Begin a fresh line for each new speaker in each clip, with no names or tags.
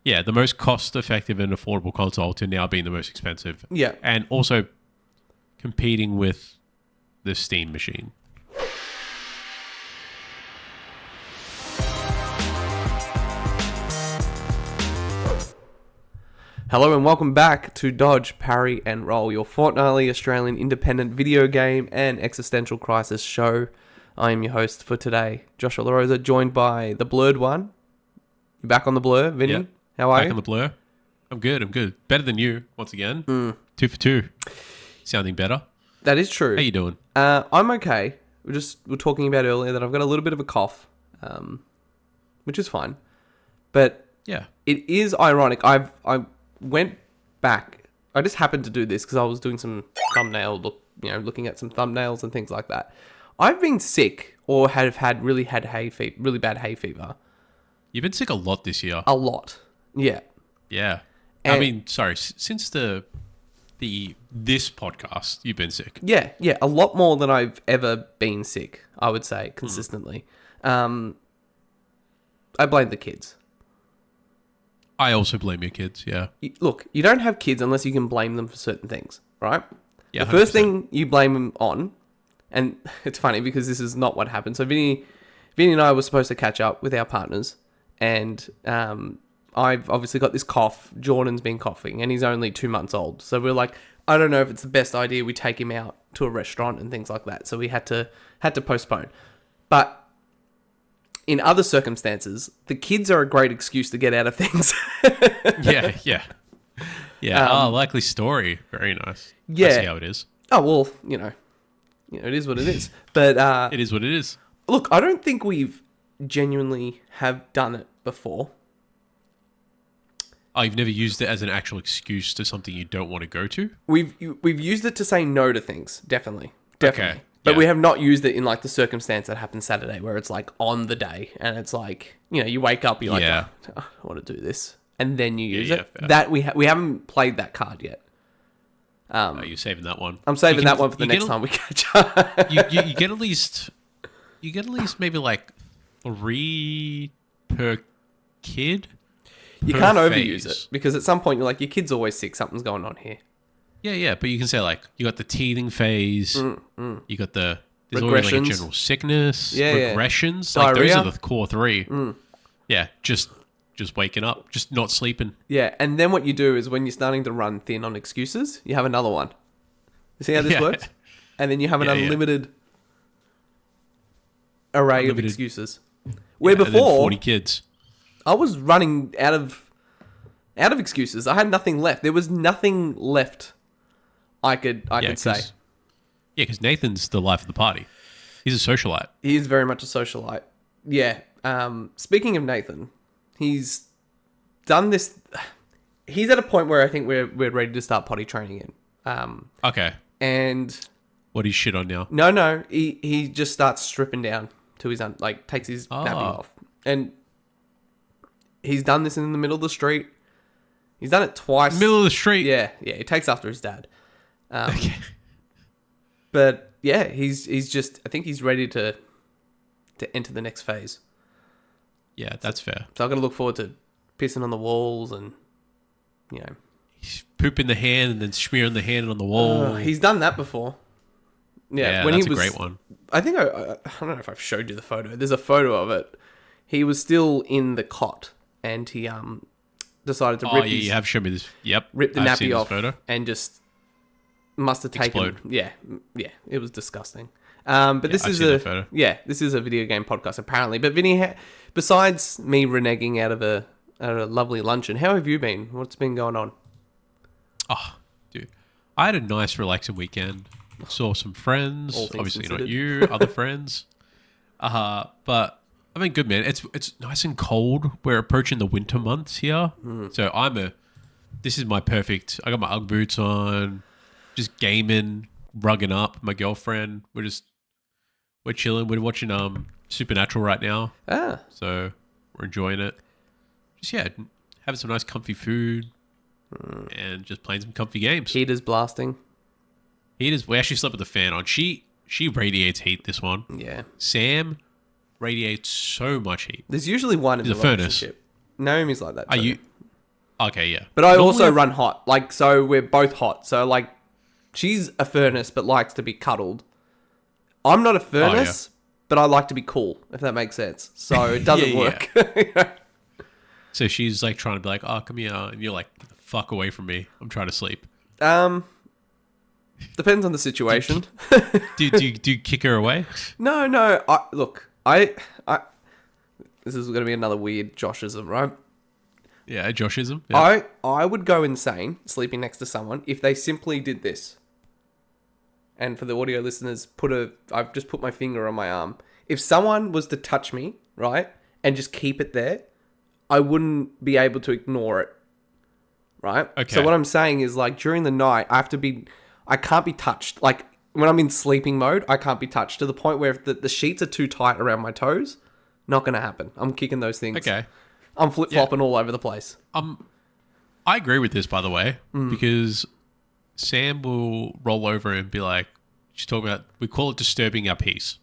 Yeah, the most cost-effective and affordable console to now being the most expensive.
Yeah.
And also competing with the Steam machine.
Hello and welcome back to Dodge, Parry and Roll, your fortnightly Australian independent video game and existential crisis show. I am your host for today, Josh Vinnie, joined by the blurred one. You back on the blur, Vinny?
Yep.
How are you?
Back on the blur. I'm good. Better than you, once again. 2 for 2. Sounding better.
That is true.
How you doing?
I'm okay. We were talking about earlier that I've got a little bit of a cough, which is fine. But
Yeah.
it is ironic. I went back. I just happened to do this because I was doing some looking at some thumbnails and things like that. I've been sick or have had really bad hay fever.
You've been sick a lot this year.
A lot. Yeah.
Yeah. Since this podcast, you've been sick.
Yeah, a lot more than I've ever been sick, I would say, consistently. I blame the kids.
I also blame your kids, yeah.
Look, you don't have kids unless you can blame them for certain things, right?
Yeah,
the first
100%.
thing you blame them on, and it's funny because this is not what happened. So Vinny and I were supposed to catch up with our partners, and I've obviously got this cough. Jordan's been coughing, and he's only 2 months old. So we're like, I don't know if it's the best idea we take him out to a restaurant and things like that. So we had to postpone. But in other circumstances, the kids are a great excuse to get out of things.
Yeah. Likely story. Very nice.
Yeah.
I see how it is.
Oh, well, it is what it is. But
It is what it is.
look, I don't think we've genuinely have done it before.
Oh, you've never used it as an actual excuse to something you don't want to go to?
We've used it to say no to things, definitely.
Okay.
But
Yeah.
we have not used it in like the circumstance that happened Saturday, where it's like on the day, and it's like you wake up, you're like,
Yeah.
I want to do this, and then you use it.
fair.
That we haven't played that card yet.
Oh, you're saving that one.
I'm saving
You can-
that one for the
you
next
get
time we catch up.
you get at least maybe like 3 per kid.
You
per
can't
phase.
overuse it because at some point you're like, your kid's always sick. Something's going on here.
Yeah, but you can say like you got the teething phase. You got there's always like a
Regressions.
general sickness.
Yeah.
Regressions. Like those
Diarrhea.
are the core 3. Yeah, just waking up, just not sleeping.
Yeah, and then what you do is when you're starting to run thin on excuses, you have another one. You see how this
Yeah.
works? And then you have an
Yeah, yeah.
unlimited array of
Unlimited.
excuses. Where
And then
before
40 kids.
I was running out of excuses. I had nothing left. There was nothing left I could say.
Yeah, because Nathan's the life of the party. He's a socialite.
He is very much a socialite. Yeah. Speaking of Nathan, he's done this. He's at a point where I think we're ready to start potty training in.
Okay.
And
What he's shit on now?
no, he just starts stripping down to his takes his nappy off, and he's done this in the middle of the street. He's done it twice.
Middle of the street.
Yeah. He takes after his dad.
Okay.
But yeah, he's just. I think he's ready to enter the next phase.
Yeah, that's fair.
So I've got to look forward to pissing on the walls and
He's pooping the hand and then smearing the hand on the wall.
he's done that before.
yeah,
when
that's
he was,
a great one.
I think I don't know if I've showed you the photo. There's a photo of it. He was still in the cot and he decided to rip
You have shown me this. Yep.
rip the
I've seen
nappy
this
off
photo.
and just must have taken.
Explode.
Yeah, it was disgusting. But this
I've
is
seen that photo.
this is a video game podcast apparently. But Vinny, besides me reneging out of a lovely luncheon, how have you been? What's been going on?
Oh, dude. I had a nice relaxing weekend. Saw some friends.
All things
Obviously not
considered.
you, other friends. But I mean, good man. It's nice and cold. We're approaching the winter months here. So this is my perfect. I got my Ugg boots on, just gaming, rugging up. My girlfriend. We're chilling. We're watching Supernatural right now. So we're enjoying it. Just having some nice comfy food and just playing some comfy games.
Heaters blasting.
We actually slept with the fan on. She radiates heat, this one.
Yeah.
Sam radiates so much heat.
There's usually one in
He's
the
a furnace.
relationship. Naomi's like that.
Are
too.
you? Okay, yeah.
But I
Normally
also
I've-
run hot. Like, so we're both hot. So, like, she's a furnace but likes to be cuddled. I'm not a furnace, but I like to be cool, if that makes sense. So it doesn't work.
So she's like trying to be like, oh, come here. And you're like, "Get the fuck away from me. I'm trying to sleep."
Depends on the situation.
Do you kick her away?
No. Look, this is going to be another weird Joshism, right?
Yeah, Joshism. Yeah.
I would go insane sleeping next to someone if they simply did this. And for the audio listeners, I've just put my finger on my arm. If someone was to touch me, right, and just keep it there, I wouldn't be able to ignore it. Right?
Okay.
So what I'm saying is, like, during the night, I can't be touched. Like, when I'm in sleeping mode, I can't be touched to the point where if the sheets are too tight around my toes, not going to happen. I'm kicking those things.
Okay.
I'm flip-flopping all over the place.
I agree with this, by the way, because Sam will roll over and be like, she's talking about, we call it disturbing our peace.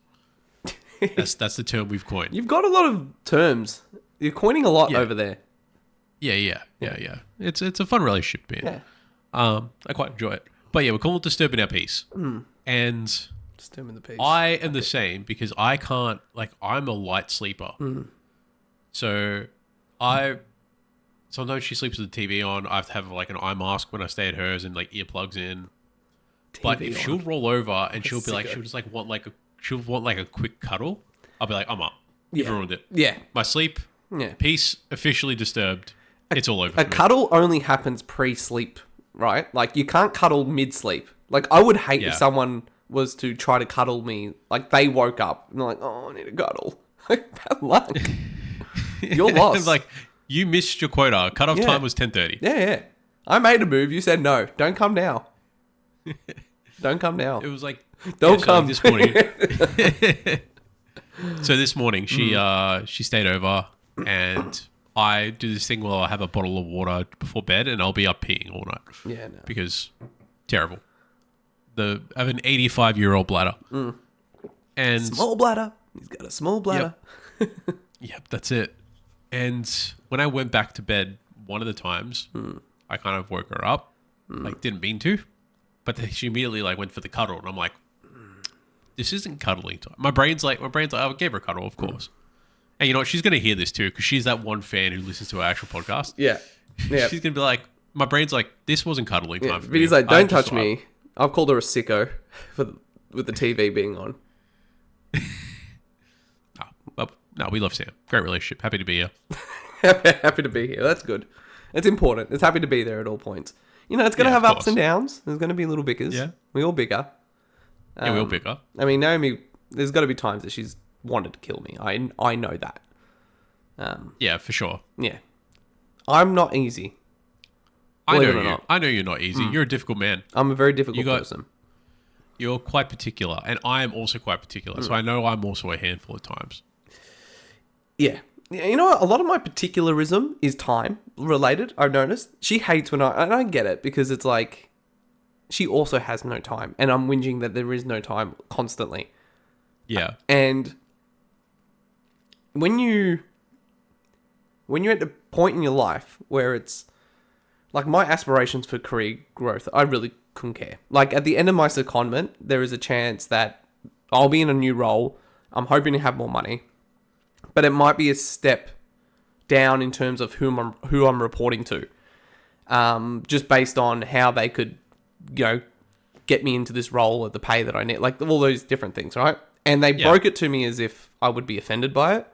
That's the term we've coined.
You've got a lot of terms. You're coining a lot over there.
Yeah. It's a fun relationship, man.
Yeah.
I quite enjoy it. But yeah, we call it disturbing our peace. And
Disturbing the peace.
I am the same because I can't, like, I'm a light sleeper. So sometimes she sleeps with the TV on. I have to have like an eye mask when I stay at hers and like earplugs in. But if she'll roll over and she'll be like, she'll just like want like a quick cuddle, I'll be like, I'm up. You've ruined it.
Yeah.
My sleep, peace officially disturbed. It's all over.
A cuddle only happens pre-sleep, right? Like, you can't cuddle mid-sleep. Like, I would hate if someone was to try to cuddle me. Like, they woke up and they're like, oh, I need a cuddle. Like, bad luck. You're lost.
Like, you missed your quota. Cutoff time was 10:30.
Yeah. I made a move. You said no. Don't come now. Don't come now.
It was like,
Don't come.
This morning. So this morning, she stayed over and I do this thing where I have a bottle of water before bed and I'll be up peeing all night.
Yeah, no.
Because terrible. I have an 85-year-old bladder. And
Small bladder. He's got a small bladder.
Yep, that's it. And when I went back to bed one of the times, I kind of woke her up. Like, didn't mean to. But then she immediately like went for the cuddle. And I'm like, this isn't cuddling time. My brain's like, I gave her a cuddle, of course. And you know what? She's going to hear this too, because she's that one fan who listens to our actual podcast.
Yeah.
She's going to be like, my brain's like, this wasn't cuddling time for me.
Vinny's like, don't touch me. I've called her a sicko with the TV being on.
No, we love Sam. Great relationship. Happy to be here.
Happy to be here. That's good. It's important. It's happy to be there at all points. You know, it's going to have ups and downs. There's going to be little bickers.
Yeah.
We all bicker.
We all bicker.
I mean, Naomi, there's got to be times that she's wanted to kill me. I know that.
Yeah, for sure.
Yeah. I'm not easy.
I know you're not easy. You're a difficult man.
I'm a very difficult person.
You're quite particular, and I am also quite particular. So I know I'm also a handful at times.
Yeah. You know what? A lot of my particularism is time related, I've noticed. She hates and I get it, because it's like, she also has no time, and I'm whinging that there is no time constantly.
Yeah.
And when you're at a point in your life where it's like, my aspirations for career growth, I really couldn't care. Like, at the end of my secondment, there is a chance that I'll be in a new role. I'm hoping to have more money, but it might be a step down in terms of who I'm reporting to, just based on how they could, you know, get me into this role at the pay that I need, like all those different things, right? And they broke it to me as if I would be offended by it,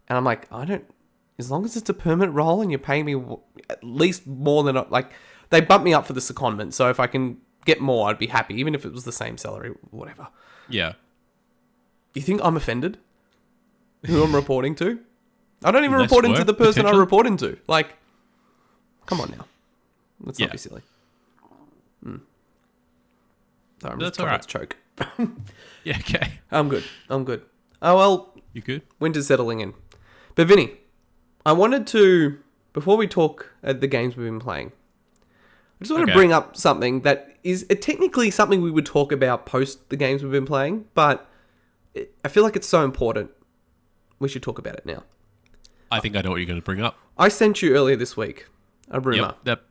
and I'm like, as long as it's a permanent role and you're paying me at least more than, like, they bumped me up for the secondment, so if I can get more, I'd be happy, even if it was the same salary, whatever.
Yeah.
You think I'm offended? Who I'm reporting to? I don't even report into the person I report into. Like, come on now. Let's not be silly. Sorry, I'm just trying to choke.
Yeah, okay.
I'm good. Oh, well.
You good?
Winter's settling in. But Vinny, I wanted to, before we talk at the games we've been playing, I just want to bring up something that is technically something we would talk about post the games we've been playing, but I feel like it's so important. We should talk about it now.
I think I know what you're going to bring up.
I sent you earlier this week a rumor.
Yep.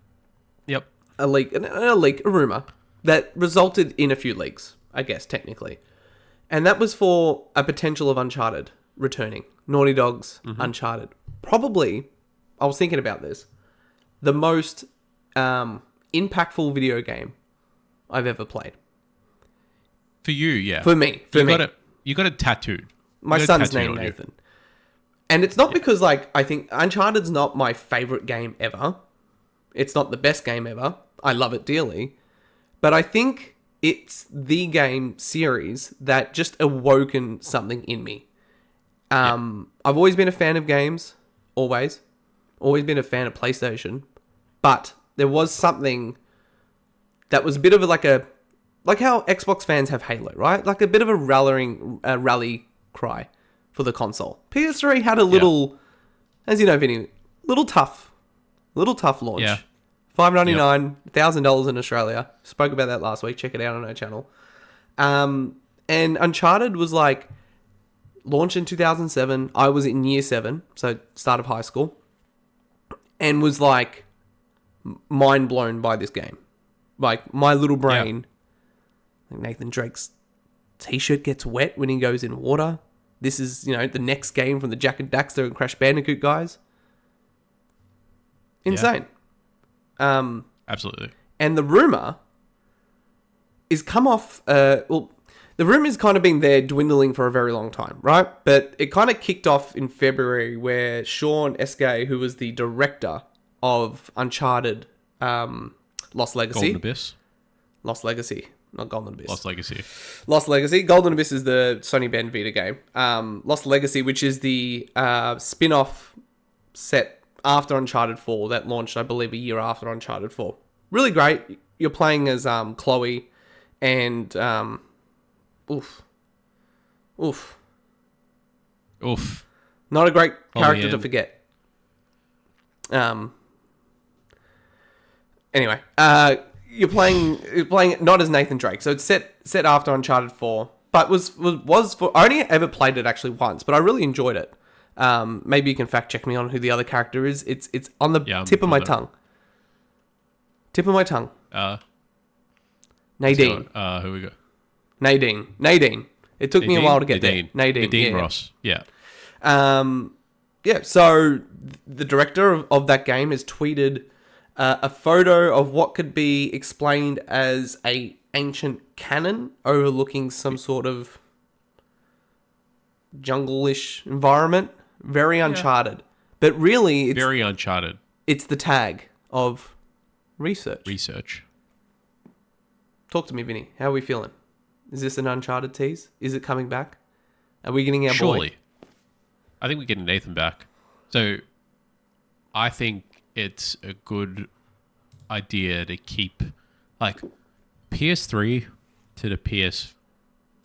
A leak, a rumor that resulted in a few leaks, I guess, technically. And that was for a potential of Uncharted returning. Naughty Dog's Uncharted. Probably, I was thinking about this, the most impactful video game I've ever played.
For you, yeah.
For me.
You got it tattooed.
My son's name, Nathan. And it's not because, like, I think Uncharted's not my favorite game ever. It's not the best game ever. I love it dearly. But I think it's the game series that just awoken something in me. I've always been a fan of games. Always. Always been a fan of PlayStation. But there was something that was a bit of like how Xbox fans have Halo, right? Like a bit of a rally cry for the console. PS3 had a little, as you know, Vinny, little tough launch. Yeah. $5.99, $1,000 in Australia. Spoke about that last week. Check it out on our channel. And Uncharted was like launched in 2007. I was in year 7, so start of high school, and was like mind blown by this game. Like my little brain, like Nathan Drake's t-shirt gets wet when he goes in water. This is, the next game from the Jack and Daxter and Crash Bandicoot guys. Insane.
Absolutely.
And the rumor is come off, the rumor's kind of been there dwindling for a very long time, right? But it kind of kicked off in February where Sean Esque, who was the director of Uncharted, Lost Legacy.
Golden Abyss.
Lost Legacy, not Golden Abyss.
Lost Legacy.
Lost Legacy. Golden Abyss is the Sony Ben Vita game. Lost Legacy, which is the spin-off set after Uncharted 4 that launched, I believe, a year after Uncharted 4. Really great. You're playing as Chloe and oof. Not a great character to forget. Anyway, you're playing not as Nathan Drake, so it's set after Uncharted 4, but was for, I only ever played it actually once, but I really enjoyed it. Maybe you can fact check me on who the other character is. It's on the tip of my tongue. Tip of my tongue. Nadine.
Who we got?
Nadine. It took me a while to get there.
Nadine Ross. Yeah.
So the director of that game has tweeted a photo of what could be explained as a ancient cannon overlooking some sort of jungle-ish environment. Very Uncharted. But really, it's
very Uncharted.
It's the tag of
research.
Talk to me, Vinny. How are we feeling? Is this an Uncharted tease? Is it coming back? Are we getting our
Surely.
boy?
I think we're getting Nathan back. So I think it's a good idea to keep like PS3 to the PS4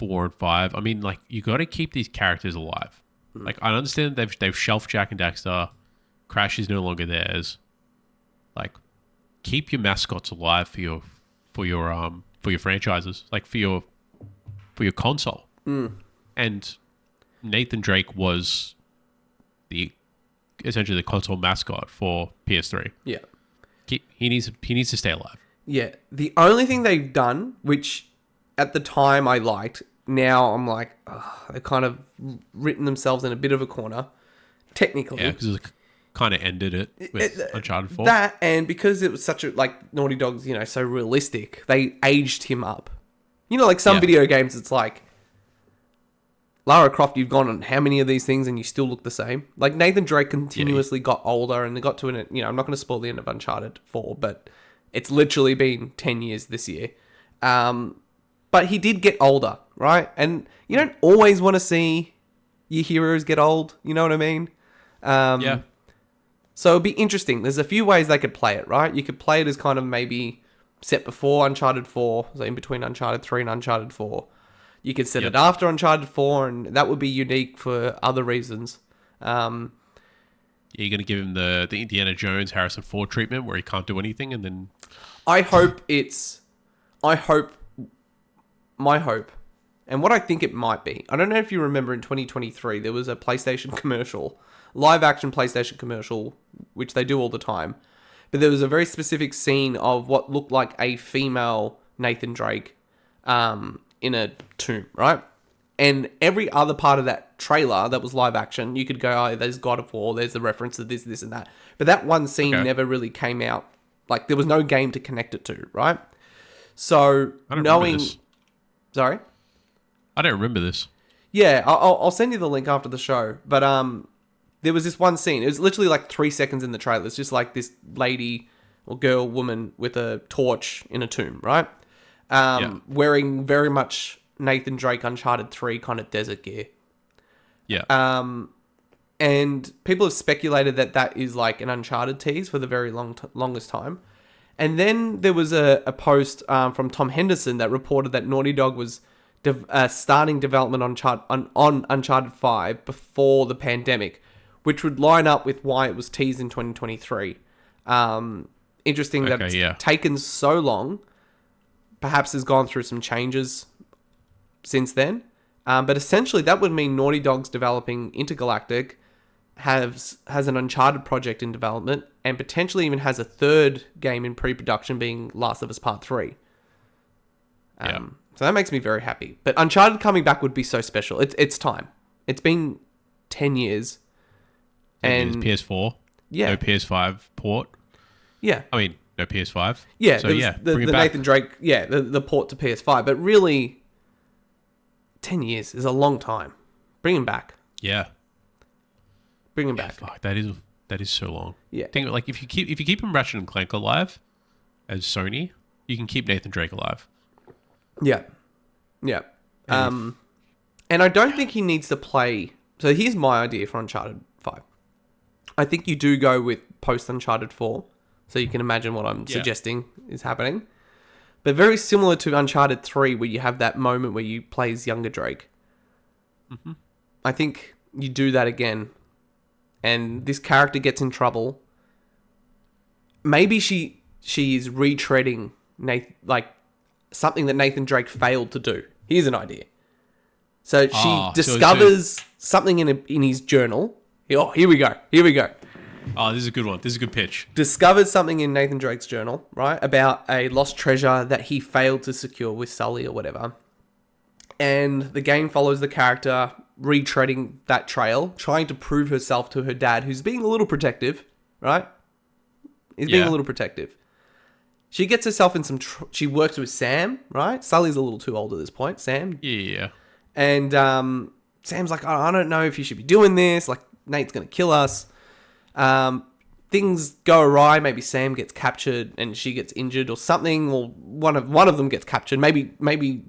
and 5. I mean, like, you got to keep these characters alive. Like, I understand they've shelved Jack and Daxter. Crash is no longer theirs. Like, keep your mascots alive for your franchises, like for your console. And Nathan Drake was essentially the console mascot for PS3.
Yeah,
he needs to stay alive.
Yeah, the only thing they've done, which at the time I liked, now I'm like, they've kind of written themselves in a bit of a corner, technically.
Yeah, because it kind of ended it with Uncharted 4.
That, and because it was such a, like, Naughty Dog's, so realistic, they aged him up. Like some video games, it's like, Lara Croft, you've gone on how many of these things and you still look the same? Like, Nathan Drake continuously got older, and they got to I'm not going to spoil the end of Uncharted 4, but it's literally been 10 years this year. But he did get older, right? And you don't always want to see your heroes get old. You know what I mean?
Yeah.
So it'd be interesting. There's a few ways they could play it, right? You could play it as kind of maybe set before Uncharted 4, so in between Uncharted 3 and Uncharted 4. You could set it after Uncharted 4, and that would be unique for other reasons.
You're going to give him the Indiana Jones, Harrison Ford treatment where he can't do anything, and then...
My hope, and what I think it might be, I don't know if you remember in 2023, there was a PlayStation commercial, live action PlayStation commercial, which they do all the time. but there was a very specific scene of what looked like a female Nathan Drake in a tomb, right? And every other part of that trailer that was live action, you could go, oh, there's God of War, there's the reference to this, and that. But that one scene never really came out. Like, there was no game to connect it to, right? So,
I don't remember this.
Sorry?
I don't remember this.
Yeah, I'll send you the link after the show. But there was this one scene. It was literally like 3 seconds in the trailer. It's just like this lady or girl, woman with a torch in a tomb, right? Wearing very much Nathan Drake Uncharted 3 kind of desert gear.
Yeah.
And people have speculated that that is like an Uncharted tease for the very longest time. And then there was a post from Tom Henderson that reported that Naughty Dog was starting development on Uncharted 5 before the pandemic, which would line up with why it was teased in 2023. Interesting that it's taken so long. Perhaps has gone through some changes since then. But essentially, that would mean Naughty Dog's developing Intergalactic, has an Uncharted project in development, and potentially even has a third game in pre-production being Last of Us Part 3. So that makes me very happy. But Uncharted coming back would be so special. It's time. It's been 10 years. And
PS4. Yeah. No PS5 port.
Yeah.
I mean, no PS5.
Yeah.
So
the Nathan Drake, the port to PS5. But really, 10 years is a long time. Bring him back.
Yeah.
Bring him back.
Fuck, that is so long.
Yeah.
Think like if you keep him Ratchet and Clank alive as Sony, you can keep Nathan Drake alive.
Yeah. Yeah. And I don't think he needs to play. So here's my idea for Uncharted 5. I think you do go with post Uncharted 4. So you can imagine what I'm suggesting is happening. But very similar to Uncharted 3, where you have that moment where you play as younger Drake. Mm-hmm. I think you do that again. And this character gets in trouble. Maybe she is retreading something that Nathan Drake failed to do. Here's an idea. So she discovers something in his journal. Oh, here we go.
Oh, this is a good one. This is a good pitch.
Discovers something in Nathan Drake's journal, right? About a lost treasure that he failed to secure with Sully or whatever. And the game follows the character retreading that trail, trying to prove herself to her dad, who's being a little protective, right? He's being a little protective. She gets herself in some... she works with Sam, right? Sully's a little too old at this point. Sam?
Yeah.
And Sam's like, I don't know if you should be doing this. Like, Nate's going to kill us. Things go awry. Maybe Sam gets captured and she gets injured or something. Or one of them gets captured. Maybe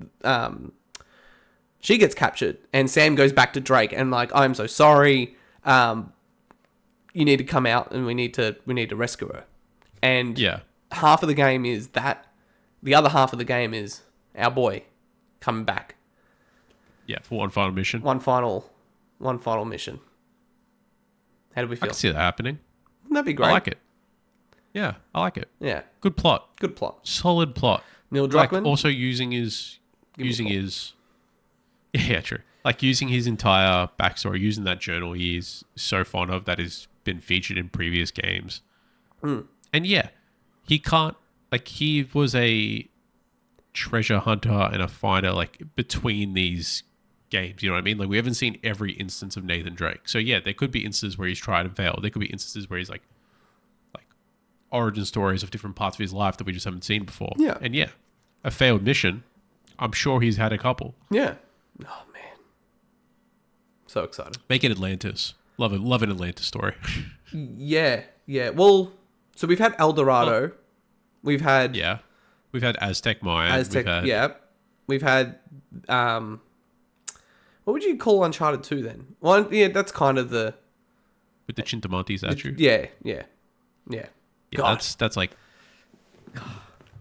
she gets captured and Sam goes back to Drake and like, I'm so sorry. You need to come out and we need to rescue her. And half of the game is that. The other half of the game is our boy coming back.
Yeah, for one final mission.
One final mission. How do we feel?
I can see that happening.
That'd be great.
I like it. Yeah, I like it.
Yeah.
Good plot. Solid plot.
Neil Druckmann.
Like also using his... Yeah, true. Like using his entire backstory, using that journal he is so fond of that has been featured in previous games. And he can't... Like, he was a treasure hunter and a finder, like, between these games, you know what I mean? Like, we haven't seen every instance of Nathan Drake. So, yeah, there could be instances where he's tried and failed. There could be instances where he's, like origin stories of different parts of his life that we just haven't seen before.
Yeah.
And, yeah, a failed mission, I'm sure he's had a couple.
Yeah. Oh, man. So excited.
Make it Atlantis. Love an Atlantis story.
Yeah. Well, so we've had El Dorado. We've had...
Yeah. We've had Aztec Maya.
We've had... what would you call Uncharted 2 then? Well, yeah, that's kind of the...
With the Chintamonte statue?
Yeah.
Yeah, that's like...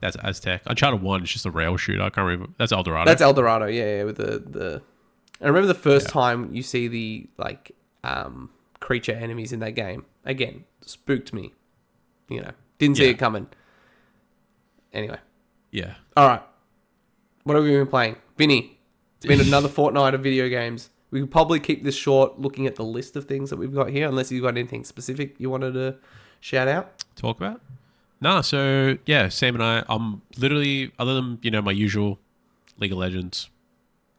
That's Aztec. Uncharted 1 is just a rail shooter. I can't remember. That's El Dorado.
That's El Dorado, yeah, with the... I remember the first time you see the, like, creature enemies in that game. Again, spooked me. You know, didn't see it coming. Anyway.
Yeah.
All right. What have we been playing? Vinny, it's been another fortnight of video games. We could probably keep this short looking at the list of things that we've got here, unless you've got anything specific you wanted to shout out.
Talk about? No, so yeah, Sam and I'm literally, other than, my usual League of Legends,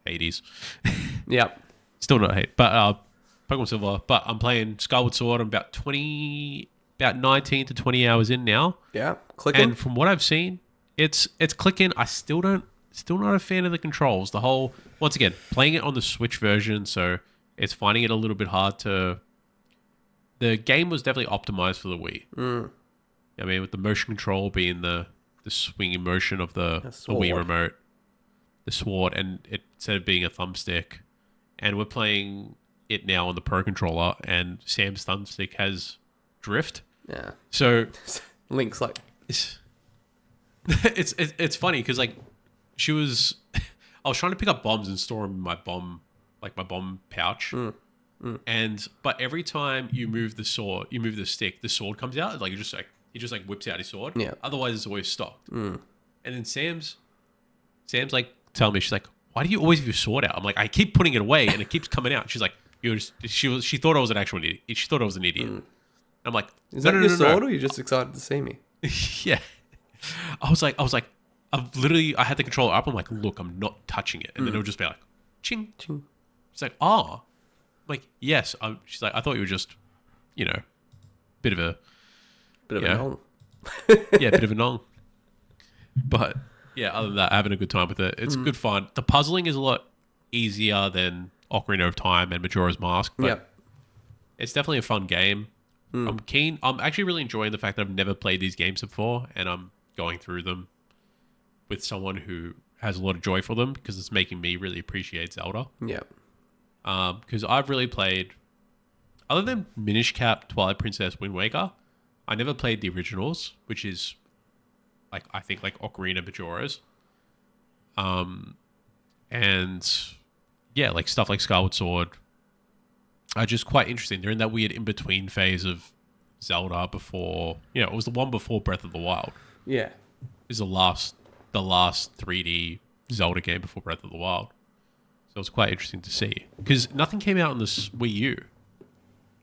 Hades.
Yep.
Still not hate, but Pokemon Silver. But I'm playing Skyward Sword. I'm about 19 to 20 hours in now.
Yeah. Clicking.
And from what I've seen, it's clicking. Still not a fan of the controls. The whole, once again, playing it on the Switch version, so it's finding it a little bit hard to. The game was definitely optimized for the Wii. I mean, with the motion control being the swinging motion of the Wii remote, the sword, and it instead of being a thumbstick, and we're playing it now on the Pro controller, and Sam's thumbstick has drift.
Yeah.
So
Link's like
it's funny because like she was, I was trying to pick up bombs and store them in my bomb pouch. But every time you move the stick, the sword comes out. Like he just whips out his sword.
Yeah.
Otherwise, it's always stocked. And then Sam's like telling me, she's like, "Why do you always have your sword out?" I'm like, "I keep putting it away and it keeps coming out." She's like, she thought I was an actual idiot. She thought I was an idiot. I'm like,
"Is that your sword, or are you just excited to see me?"
Yeah. I was like, I had the controller up. I'm like, "Look, I'm not touching it," and then it would just be like, "Ching, ching." She's like, "Oh." I'm like, "Yes." She's like, "I thought you were just, bit of a
nong.
yeah, bit of a nong." But yeah, other than that, having a good time with it. It's good fun. The puzzling is a lot easier than Ocarina of Time and Majora's Mask, but it's definitely a fun game. I'm keen. I'm actually really enjoying the fact that I've never played these games before, and I'm going through them with someone who has a lot of joy for them because it's making me really appreciate Zelda.
Yeah.
Because I've really played, other than Minish Cap, Twilight Princess, Wind Waker, I never played the originals, which is I think Ocarina, Majora's. And yeah, like stuff like Skyward Sword are just quite interesting. They're in that weird in-between phase of Zelda before, it was the one before Breath of the Wild.
Yeah.
Is the last 3D Zelda game before Breath of the Wild. So it's quite interesting to see. Because nothing came out on this Wii U.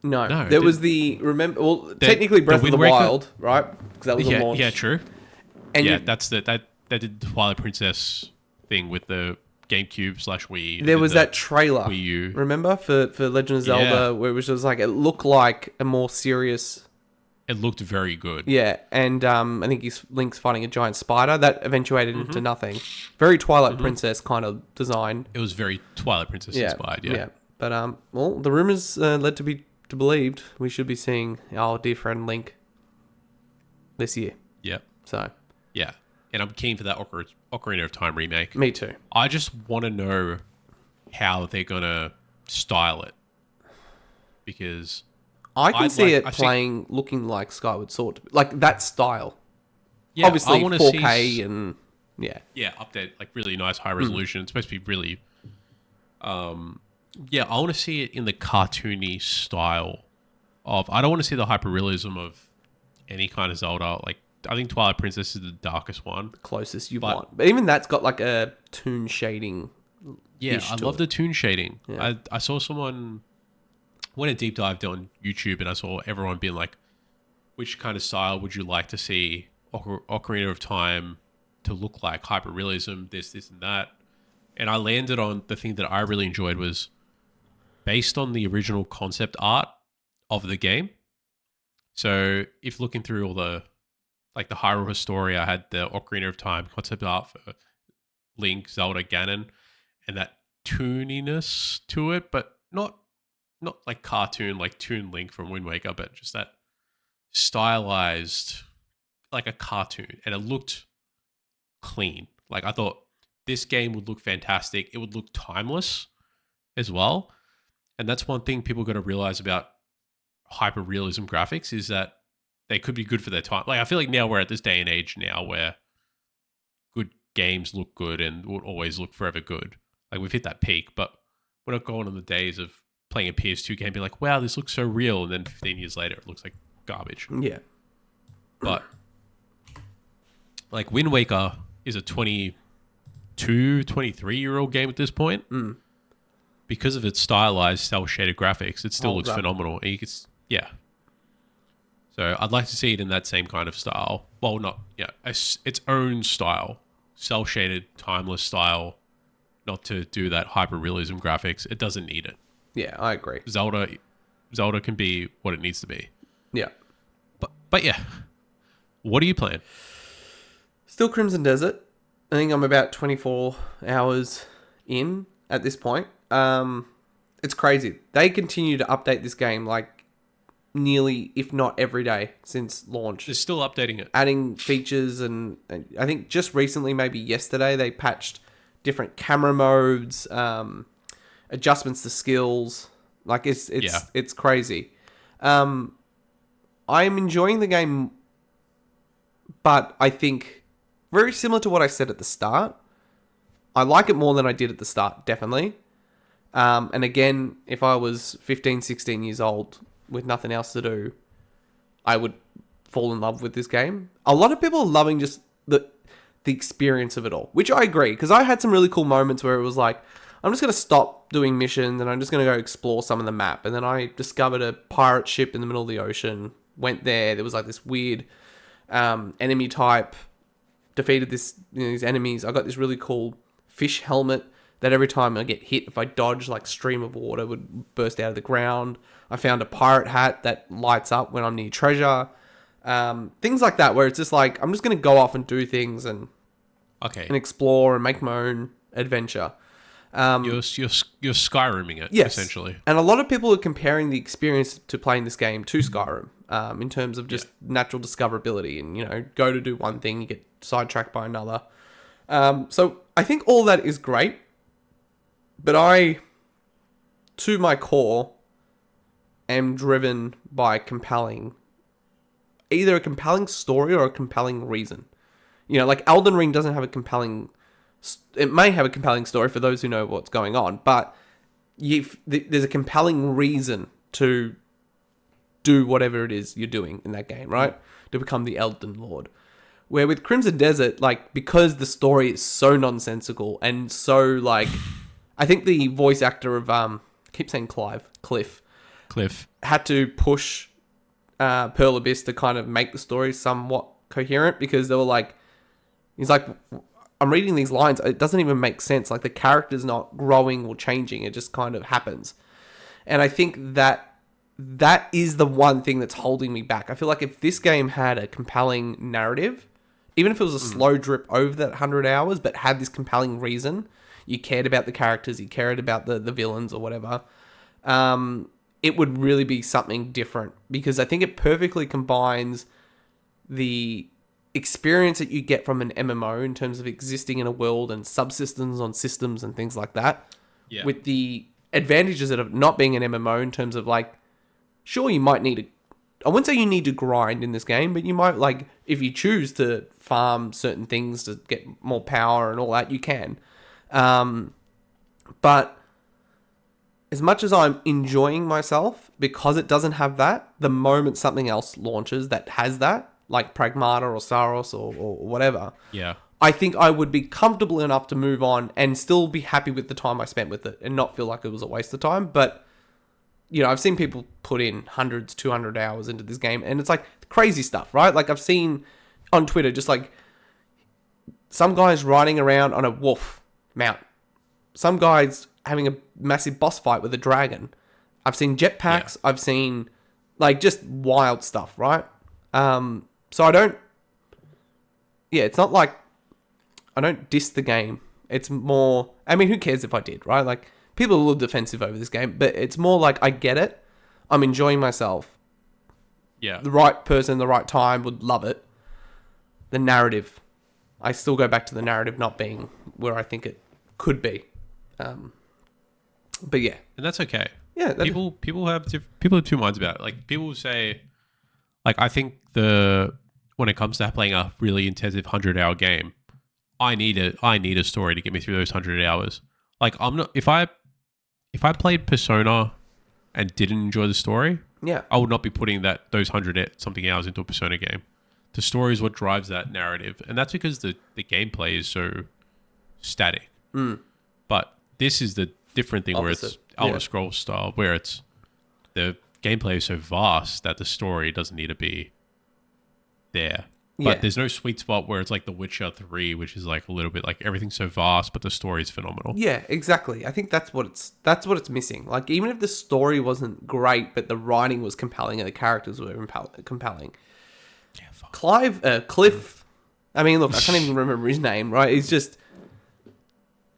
No. There was technically Breath of the Wild, right? Because that was a launch.
Yeah, true.
And
that's that did the Twilight Princess thing with the GameCube / Wii.
There was that trailer,
Wii U.
remember, for Legend of Zelda, where it was just like, it looked like a more serious...
It looked very good.
Yeah, and I think Link's fighting a giant spider. That eventuated into nothing. Very Twilight Princess kind of design.
It was very Twilight Princess inspired, yeah.
But, the rumors led to believed we should be seeing our dear friend Link this year.
Yeah.
So...
Yeah, and I'm keen for that Ocarina of Time remake.
Me too.
I just want to know how they're going to style it. Because...
I can see it looking like Skyward Sword. Like that style. Yeah, obviously 4K and... Yeah.
Yeah, update, really nice high resolution. It's supposed to be really... yeah, I want to see it in the cartoony style of... I don't want to see the hyperrealism of any kind of Zelda. I think Twilight Princess is the darkest one. The
closest you want. But even that's got a toon shading.
Yeah, I love the toon shading.
Yeah.
I saw someone... Went a deep dive on YouTube and I saw everyone being like, which kind of style would you like to see Ocarina of Time to look like? Hyperrealism, this and that. And I landed on the thing that I really enjoyed was based on the original concept art of the game. So if looking through all the the Hyrule Historia, I had the Ocarina of Time concept art for Link, Zelda, Ganon, and that tooniness to it, but not like cartoon, like Toon Link from Wind Waker, but just that stylized, like a cartoon. And it looked clean. I thought this game would look fantastic. It would look timeless as well. And that's one thing people got to realize about hyper-realism graphics is that they could be good for their time. I feel like now we're at this day and age now where good games look good and will always look forever good. We've hit that peak, but we're not going on the days of playing a PS2 game, be like, wow, this looks so real, and then 15 years later, it looks like garbage.
Yeah.
But, Wind Waker is a 22, 23-year-old game at this point. Because of its stylized, cel-shaded graphics, it still looks phenomenal. And you could, yeah. So I'd like to see it in that same kind of style. Well, not its own style, cell shaded, timeless style. Not to do that hyper realism graphics. It doesn't need it.
Yeah, I agree.
Zelda can be what it needs to be.
Yeah.
But yeah, what are you playing?
Still Crimson Desert. I think I'm about 24 hours in at this point. It's crazy. They continue to update this game like nearly, if not every day since launch.
They're still updating it.
Adding features and I think just recently, maybe yesterday, they patched different camera modes, adjustments to skills. Like it's crazy. I'm enjoying the game, but I think very similar to what I said at the start. I like it more than I did at the start, definitely. And again, if I was 15, 16 years old with nothing else to do, I would fall in love with this game. A lot of people are loving just the experience of it all, which I agree, because I had some really cool moments where it was like, I'm just going to stop doing missions and I'm just going to go explore some of the map. And then I discovered a pirate ship in the middle of the ocean, went there. There was like this weird enemy type, defeated these enemies. I got this really cool fish helmet that every time I get hit, if I dodge, like stream of water would burst out of the ground. I found a pirate hat that lights up when I'm near treasure. Things like that, where it's just like, I'm just going to go off and do things and explore and make my own adventure.
You're Skyriming it,
yes.
essentially.
And a lot of people are comparing the experience to playing this game to Skyrim, in terms of just natural discoverability. And, go to do one thing, you get sidetracked by another. So I think all that is great. But I, to my core, am driven by either a compelling story or a compelling reason. Like Elden Ring doesn't have a compelling... It may have a compelling story for those who know what's going on, but there's a compelling reason to do whatever it is you're doing in that game, right? To become the Elden Lord. Where with Crimson Desert, like, because the story is so nonsensical and so, like... I think the voice actor of... I keep saying Cliff. Had to push Pearl Abyss to kind of make the story somewhat coherent, because they were like... He's like... I'm reading these lines, it doesn't even make sense. Like, the character's not growing or changing. It just kind of happens. And I think that is the one thing that's holding me back. I feel like if this game had a compelling narrative, even if it was a slow drip over that 100 hours, but had this compelling reason, you cared about the characters, you cared about the villains or whatever, it would really be something different. Because I think it perfectly combines the experience that you get from an MMO in terms of existing in a world and subsystems on systems and things like that, with the advantages of not being an MMO in terms of, like, sure, you might need I wouldn't say you need to grind in this game, but you might, like, if you choose to farm certain things to get more power and all that, you can. But as much as I'm enjoying myself, because it doesn't have that, the moment something else launches that has that, like Pragmata or Saros or whatever, I think I would be comfortable enough to move on and still be happy with the time I spent with it and not feel like it was a waste of time. But, I've seen people put in hundreds, 200 hours into this game, and it's like crazy stuff, right? Like, I've seen on Twitter just like some guys riding around on a wolf mount, some guys having a massive boss fight with a dragon. I've seen jetpacks. I've seen, like, just wild stuff, right? So I don't... Yeah, it's not like I don't diss the game. It's more... I mean, who cares if I did, right? Like, people are a little defensive over this game, but it's more like, I get it. I'm enjoying myself.
Yeah.
The right person, the right time would love it. The narrative... I still go back to the narrative not being where I think it could be. But yeah.
And that's okay.
Yeah.
People have two minds about it. Like, people say... Like, I think when it comes to playing a really intensive 100-hour game, I need a story to get me through those 100 hours. Like, I'm not... If I played Persona and didn't enjoy the story, I would not be putting those 100-something hours into a Persona game. The story is what drives that narrative, and that's because the gameplay is so static. But this is the different thing. Opposite. Where it's Elder Scrolls style, where it's the gameplay is so vast that the story doesn't need to be there. But
Yeah.
there's no sweet spot where it's like The Witcher 3, which is like a little bit like everything's so vast, but the story is phenomenal.
Yeah, exactly. I think that's what it's missing. Like, even if the story wasn't great, but the writing was compelling and the characters were compelling.
Yeah, fuck.
Cliff. I mean, look, I can't even remember his name. Right? He's just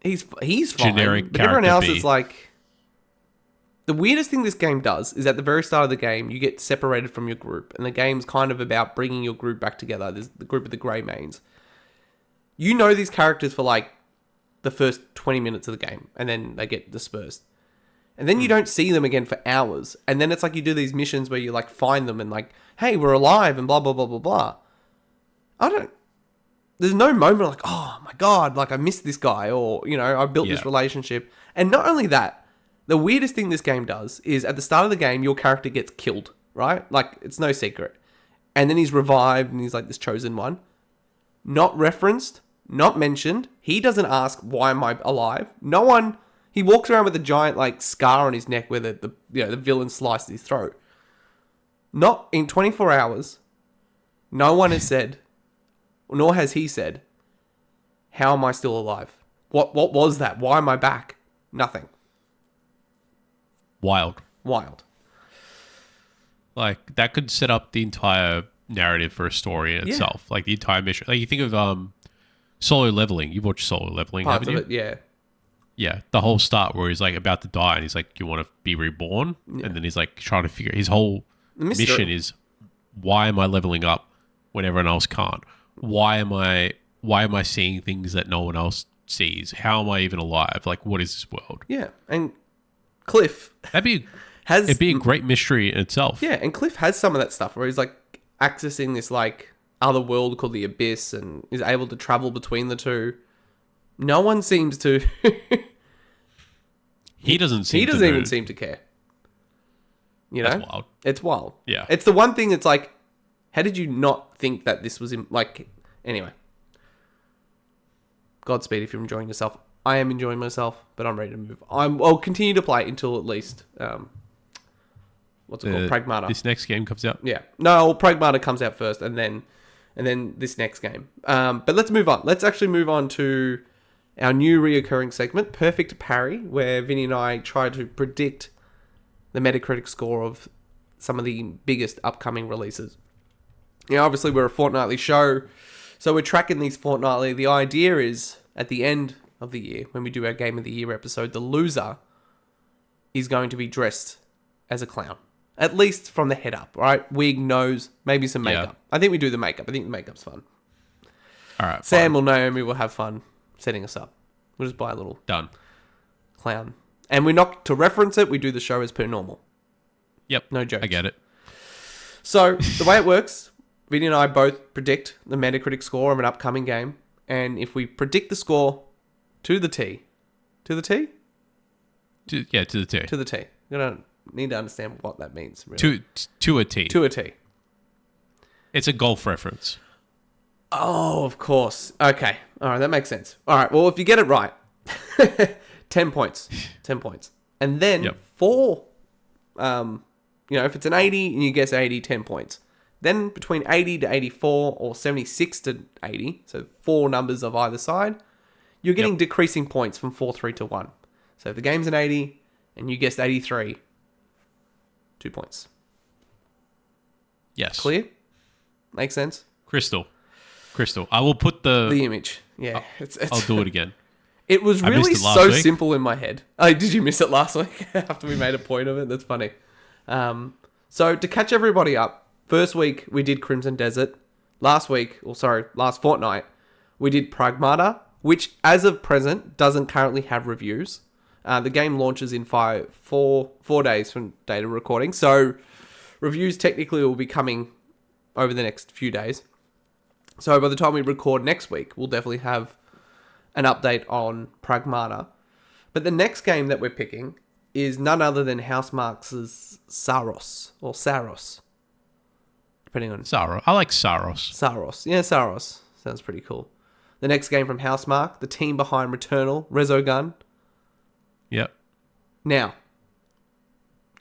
he's fine.
Generic
but everyone else
character B.
is like. The weirdest thing this game does is at the very start of the game, you get separated from your group, and the game's kind of about bringing your group back together. There's the group of the Grey Mains. You know these characters for like the first 20 minutes of the game, and then they get dispersed. And then you don't see them again for hours. And then it's like you do these missions where you like find them and like, hey, we're alive and blah, blah, blah, blah, blah. There's no moment like, oh my God, like I missed this guy, or, you know, I built this relationship. And not only that, the weirdest thing this game does is at the start of the game, your character gets killed, right? Like, it's no secret. And then he's revived and he's like this chosen one. Not referenced, not mentioned. He doesn't ask, why am I alive? No one, he walks around with a giant like scar on his neck where the villain sliced his throat. Not in 24 hours, no one has said, nor has he said, how am I still alive? What was that? Why am I back? Nothing.
Wild. Like, that could set up the entire narrative for a story in itself. Like, the entire mission. Like, you think of Solo Leveling. You've watched Solo Leveling,
Parts
haven't
of
you?
it, yeah.
Yeah, the whole start where he's like about to die and he's like, you want to be reborn? Yeah. And then he's like trying to figure, his whole mission is, why am I leveling up when everyone else can't? Why am I seeing things that no one else sees? How am I even alive? Like, what is this world?
Yeah, and Cliff
it'd be a great mystery in itself.
Yeah, and Cliff has some of that stuff where he's like accessing this like other world called the Abyss and is able to travel between the two. No one seems to.
He doesn't
even seem to care. You know,
that's wild.
It's wild.
Yeah,
it's the one thing that's like, how did you not think that this was in like? Anyway, Godspeed if you're enjoying yourself. I am enjoying myself, but I'm ready to move. I'll continue to play until at least what's it called? Pragmata.
This next game comes out.
Yeah, no, Pragmata comes out first, and then this next game. But let's move on. Let's actually move on to our new reoccurring segment, Perfect Parry, where Vinny and I try to predict the Metacritic score of some of the biggest upcoming releases. You know, obviously we're a fortnightly show, so we're tracking these fortnightly. The idea is at the end of the year, when we do our Game of the Year episode, the loser is going to be dressed as a clown. At least from the head up, right? Wig, nose, maybe some makeup. Yeah. I think we do the makeup. I think the makeup's fun.
All right.
Sam or Naomi will have fun setting us up. We'll just buy a little clown. And we're not, to reference it, we do the show as per normal.
Yep.
No jokes.
I get it.
So, the way it works, Vinny and I both predict the Metacritic score of an upcoming game. And if we predict the score to the T. To the T?
To the T.
To the T. You don't need to understand what that means, really.
To a T.
To a T.
It's a golf reference.
Oh, of course. Okay. All right, that makes sense. All right, well, if you get it right, 10 points. 10 points. And then for, if it's an 80 and you guess 80, 10 points. Then between 80 to 84 or 76 to 80, so 4 numbers of either side, you're getting decreasing points from 4-3 to 1. So if the game's an 80 and you guessed 83, 2 points.
Yes.
Clear? Makes sense?
Crystal. I will put the
image. Yeah.
I'll do it again.
It was really so simple in my head. Oh, did you miss it last week after we made a point of it? That's funny. So to catch everybody up, first week we did Crimson Desert. Last fortnight, we did Pragmata, which as of present doesn't currently have reviews. The game launches in 4 days from data recording. So reviews technically will be coming over the next few days. So by the time we record next week, we'll definitely have an update on Pragmata. But the next game that we're picking is none other than Housemarque's Saros. Depending on...
Saros. I like Saros.
Saros. Yeah, Saros. Sounds pretty cool. The next game from Housemarque, the team behind Returnal, Resogun.
Yep.
Now,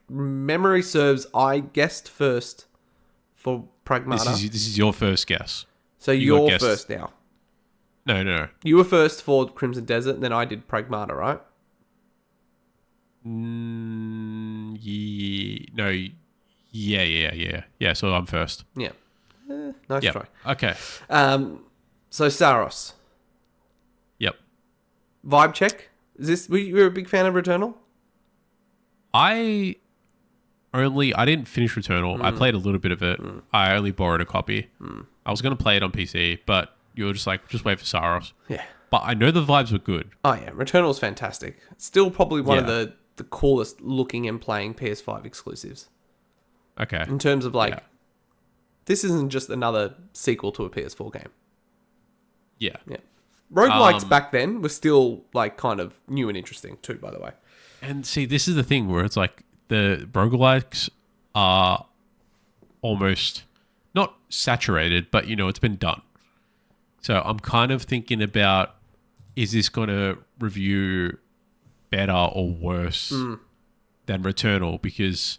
memory serves, I guessed first for Pragmata.
This is your first guess.
So you're first now.
No.
You were first for Crimson Desert, and then I did Pragmata, right?
Yeah. So I'm first.
Yeah. Nice try.
Okay.
So Saros.
Yep.
Vibe check. Were you a big fan of Returnal?
I didn't finish Returnal. I played a little bit of it. I only borrowed a copy. I was going to play it on PC, but you were just like, just wait for Saros.
Yeah.
But I know the vibes were good.
Oh, yeah. Returnal's fantastic. Still probably one of the coolest looking and playing PS5 exclusives.
Okay.
In terms of this isn't just another sequel to a PS4 game.
Yeah.
Yeah. Roguelikes back then were still like kind of new and interesting too, by the way.
And see, this is the thing where it's like the roguelikes are almost not saturated, but it's been done. So I'm kind of thinking about, is this going to review better or worse than Returnal? Because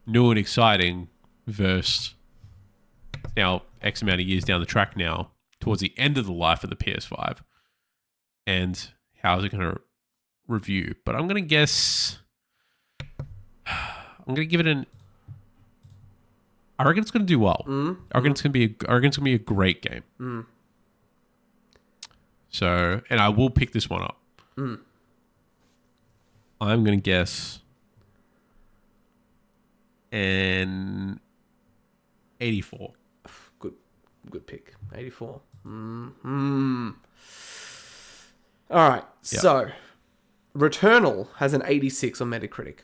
new and exciting versus now X amount of years down the track now, towards the end of the life of the PS5. And how's it going to review? But I'm going to guess... I'm going to give it I reckon it's going to do well. I reckon it's going to be a great game. So, and I will pick this one up. I'm going to guess an 84.
Good pick. 84. All right.
Yep.
So, Returnal has an 86 on Metacritic.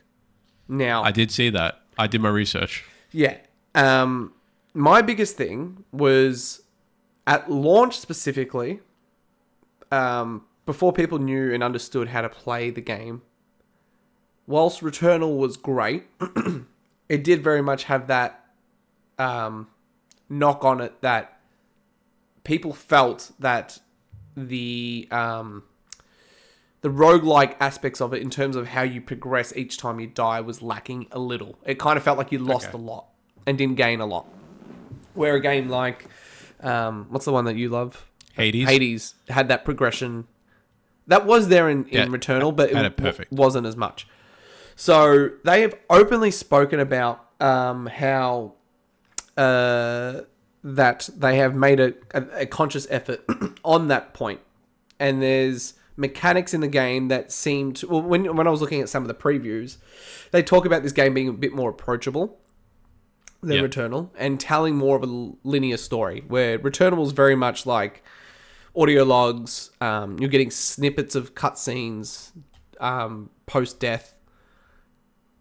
Now,
I did see that. I did my research.
Yeah. My biggest thing was at launch specifically, before people knew and understood how to play the game, whilst Returnal was great, it did very much have that knock on it that people felt that the roguelike aspects of it in terms of how you progress each time you die was lacking a little. It kind of felt like you lost a lot and didn't gain a lot. Where a game like, what's the one that you love?
Hades
had that progression. That was there in Returnal, but it wasn't as much. So they have openly spoken about how that they have made a conscious effort on that point. And there's mechanics in the game that seemed... Well, when I was looking at some of the previews, they talk about this game being a bit more approachable than Returnal and telling more of a linear story, where Returnal was very much like audio logs, you're getting snippets of cutscenes post-death,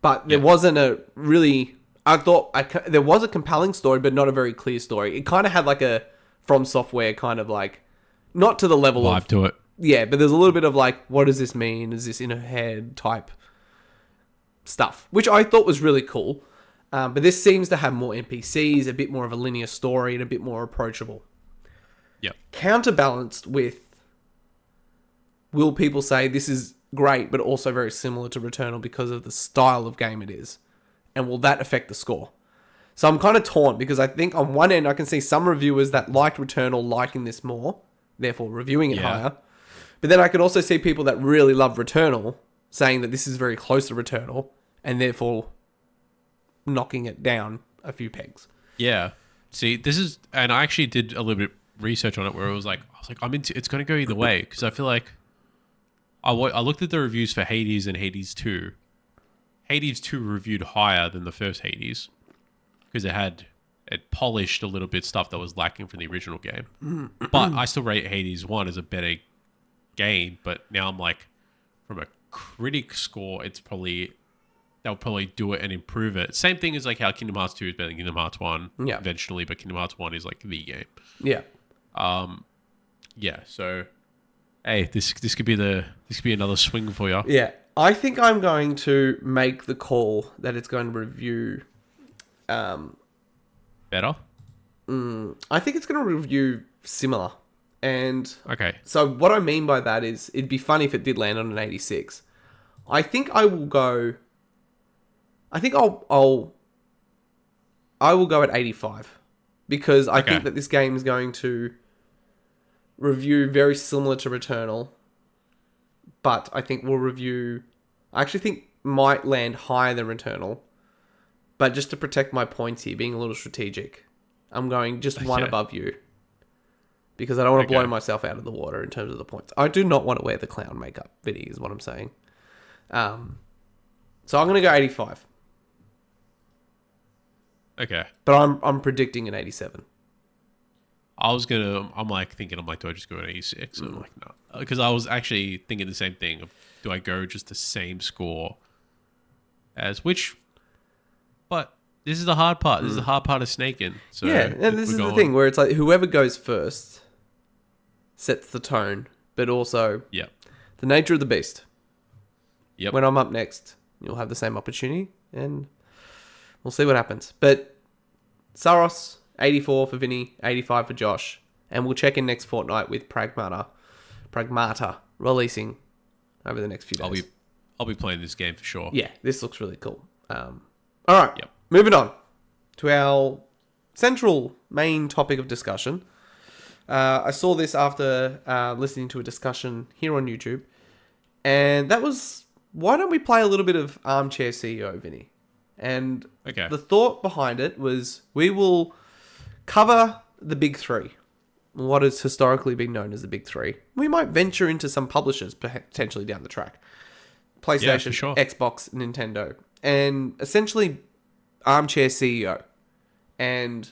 but there wasn't a really... I thought there was a compelling story, but not a very clear story. It kind of had like a From Software kind of like... Not to the level
vibe to it.
Yeah, but there's a little bit of like, what does this mean? Is this in her head type stuff, which I thought was really cool. But this seems to have more NPCs, a bit more of a linear story, and a bit more approachable.
Yep.
Counterbalanced with, will people say this is great, but also very similar to Returnal because of the style of game it is? And will that affect the score? So I'm kind of torn because I think on one end I can see some reviewers that liked Returnal liking this more, therefore reviewing it higher. But then I could also see people that really love Returnal saying that this is very close to Returnal and therefore knocking it down a few pegs.
Yeah. See, this is... And I actually did a little bit of research on it where I was like, it's going to go either way because I feel like I looked at the reviews for Hades and Hades 2. Hades 2 reviewed higher than the first Hades because it polished a little bit stuff that was lacking from the original game. But I still rate Hades 1 as a better game, but now I'm like, from a critic score, they'll probably do it and improve it. Same thing as like how Kingdom Hearts 2 is better than Kingdom Hearts 1 eventually, but Kingdom Hearts 1 is like the game.
Yeah.
So hey, this could be another swing for you.
Yeah. I think I'm going to make the call that it's going to review
better.
I think it's going to review similar. And
okay.
So what I mean by that is it'd be funny if it did land on an 86. I think I will go I think I will go at 85 because I think that this game is going to review very similar to Returnal, but I think I actually think might land higher than Returnal, but just to protect my points here, being a little strategic, I'm going just one above you because I don't want to blow myself out of the water in terms of the points. I do not want to wear the clown makeup, Vinny, is what I'm saying. So I'm going to go 85.
Okay.
But I'm predicting an 87.
I'm thinking, do I just go at 86? I'm like, no. Because I was actually thinking the same thing. Do I go just the same score as which? But this is the hard part. This is the hard part of snaking. So
yeah, and this is the thing where it's like whoever goes first sets the tone, but also the nature of the beast.
Yep.
When I'm up next, you'll have the same opportunity, and we'll see what happens. But Saros, 84 for Vinny, 85 for Josh, and we'll check in next fortnight with Pragmata releasing over the next few days.
I'll be playing this game for sure.
Yeah, this looks really cool. All right, moving on to our central main topic of discussion. I saw this after listening to a discussion here on YouTube, and that was, why don't we play a little bit of Armchair CEO, Vinny? And the thought behind it was we will cover the big three, what has historically been known as the big three. We might venture into some publishers potentially down the track. PlayStation, Xbox, Nintendo, and essentially Armchair CEO, and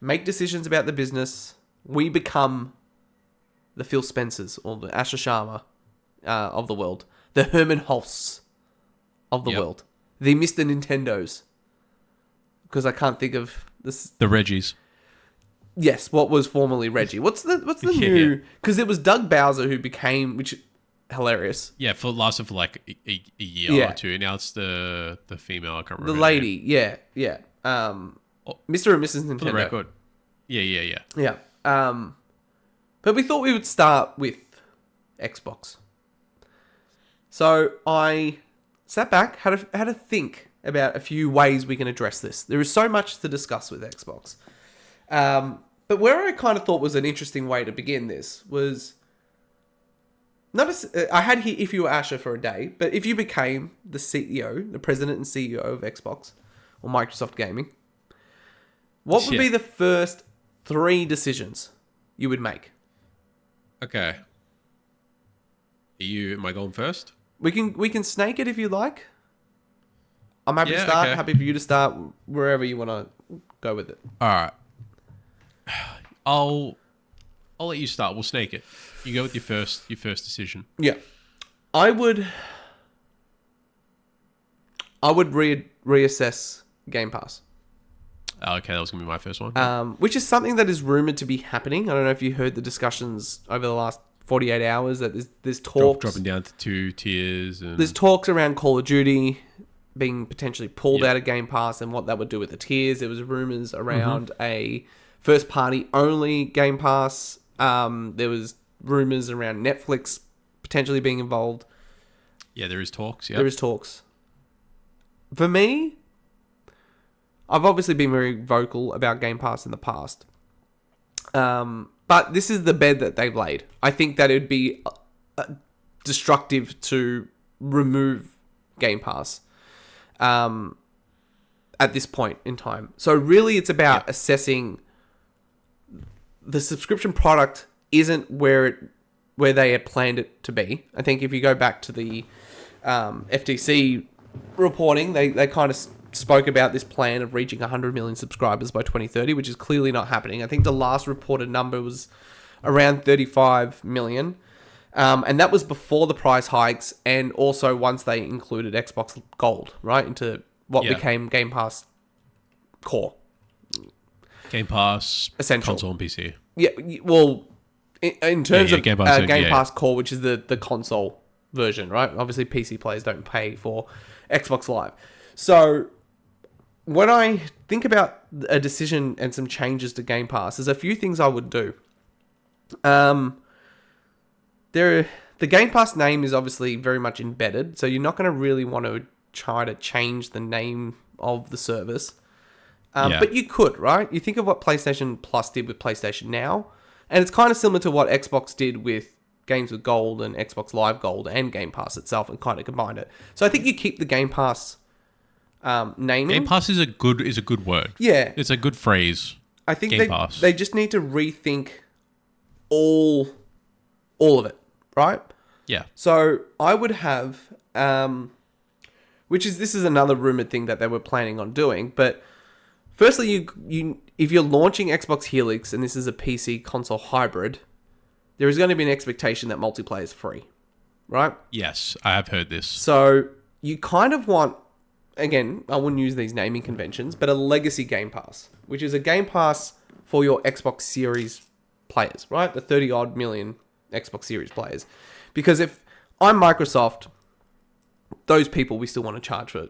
make decisions about the business. We become the Phil Spencers or the Asher Sharma of the world, the Herman Hulsts of the world, the Mr. Nintendos. Because I can't think of this.
The Reggies.
Yes, what was formerly Reggie. What's the new? Because it was Doug Bowser who became, which hilarious.
Yeah, lasted for like a year or two. Now it's the female. I can't remember.
The lady. Yeah. Mr. and Mrs. Nintendo.
For the record. Yeah.
Yeah. But we thought we would start with Xbox. So I sat back, had a think about a few ways we can address this. There is so much to discuss with Xbox. But where I kind of thought was an interesting way to begin this was, I had here if you were Asher for a day, but if you became the CEO, the president and CEO of Xbox or Microsoft Gaming, what would be the first 3 decisions you would make?
Okay. Am I going first?
We can snake it if you like. I'm happy to start. Happy for you to start wherever you want to go with it.
All right. I'll let you start. We'll snake it. You go with your first decision.
Yeah. I would reassess Game Pass.
Okay, that was going to be my first one.
Which is something that is rumored to be happening. I don't know if you heard the discussions over the last 48 hours that there's talks
dropping down to 2 tiers, and
there's talks around Call of Duty being potentially pulled out of Game Pass and what that would do with the tiers. There was rumors around a first party only Game Pass. There was rumors around Netflix potentially being involved.
Yeah, there is talks. Yeah,
there is talks. For me, I've obviously been very vocal about Game Pass in the past. But this is the bed that they've laid. I think that it would be destructive to remove Game Pass at this point in time. So really it's about assessing the subscription product isn't where they had planned it to be. I think if you go back to the FTC reporting, they kind of spoke about this plan of reaching 100 million subscribers by 2030, which is clearly not happening. I think the last reported number was around 35 million. And that was before the price hikes and also once they included Xbox Gold, right, into what became Game Pass Core.
Game Pass,
Essential.
console and PC.
Yeah, well, in terms of Game
Pass
Core, which is the console version, right? Obviously, PC players don't pay for Xbox Live. So when I think about a decision and some changes to Game Pass, there's a few things I would do. The Game Pass name is obviously very much embedded, so you're not going to really want to try to change the name of the service. But you could, right? You think of what PlayStation Plus did with PlayStation Now, and it's kind of similar to what Xbox did with Games with Gold and Xbox Live Gold and Game Pass itself, and kind of combined it. So I think you keep the Game Pass naming.
Game Pass is a good word.
Yeah,
it's a good phrase.
I think they just need to rethink all of it, right?
Yeah.
So I would have, this is another rumored thing that they were planning on doing, but firstly, you if you're launching Xbox Helix and this is a PC console hybrid, there is going to be an expectation that multiplayer is free, right?
Yes, I have heard this.
So you kind of want, again, I wouldn't use these naming conventions, but a legacy Game Pass, which is a Game Pass for your Xbox Series players, right? The 30-odd million Xbox Series players. Because if I'm Microsoft, those people we still want to charge for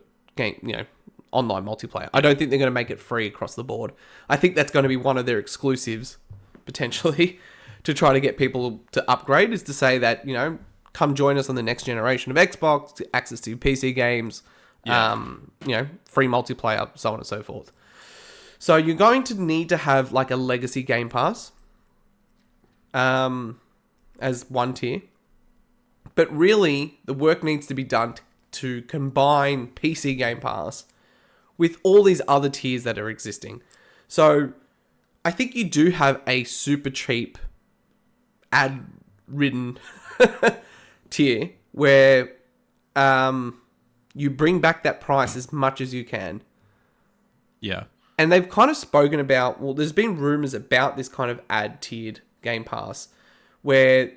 online multiplayer. I don't think they're going to make it free across the board. I think that's going to be one of their exclusives, potentially, to try to get people to upgrade, is to say that, come join us on the next generation of Xbox, access to PC games, free multiplayer, so on and so forth. So you're going to need to have like a legacy Game Pass as one tier. But really, the work needs to be done to combine PC Game Pass with all these other tiers that are existing. So I think you do have a super cheap ad-ridden tier where you bring back that price as much as you can.
Yeah.
And they've kind of spoken about, there's been rumors about this kind of ad-tiered Game Pass where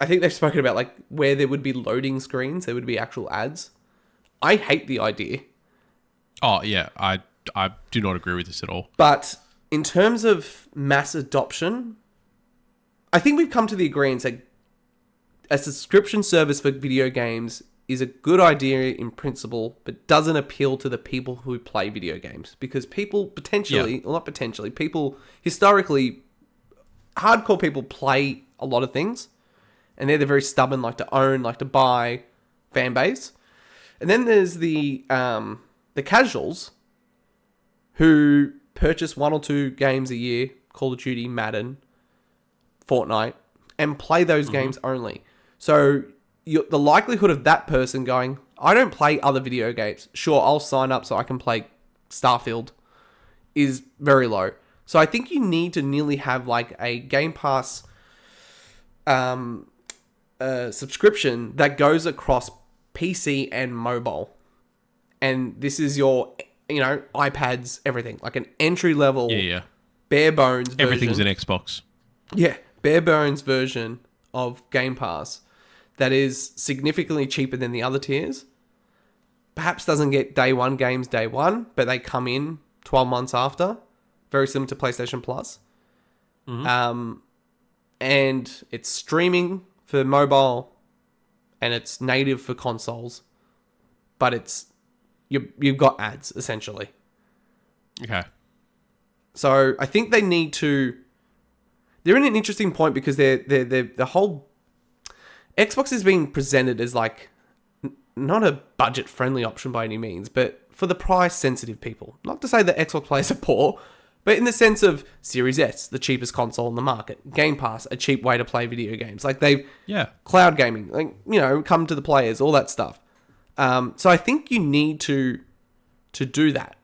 I think they've spoken about like where there would be loading screens, there would be actual ads. I hate the idea.
Oh, yeah. I do not agree with this at all.
But in terms of mass adoption, I think we've come to the agreement that a subscription service for video games is a good idea in principle, but doesn't appeal to the people who play video games. Because people people historically, hardcore people play a lot of things. And they're very stubborn, like to own, like to buy fan base. And then there's the casuals who purchase 1 or 2 games a year, Call of Duty, Madden, Fortnite, and play those games only. So the likelihood of that person going, I don't play other video games. Sure, I'll sign up so I can play Starfield, is very low. So I think you need to nearly have like a Game Pass subscription that goes across PC and mobile. And this is your, iPads, everything. Like an entry level, bare bones version.
Everything's an Xbox.
Yeah, bare bones version of Game Pass that is significantly cheaper than the other tiers. Perhaps doesn't get day one games day one, but they come in 12 months after. Very similar to PlayStation Plus. And it's streaming for mobile and it's native for consoles, but you've got ads essentially.
Okay.
So I think they need to. They're in an interesting point because they're the whole Xbox is being presented as like not a budget friendly option by any means, but for the price sensitive people. Not to say that Xbox players are poor, but in the sense of Series S, the cheapest console in the market. Game Pass, a cheap way to play video games. Like cloud gaming, come to the players, all that stuff. So I think you need to do that.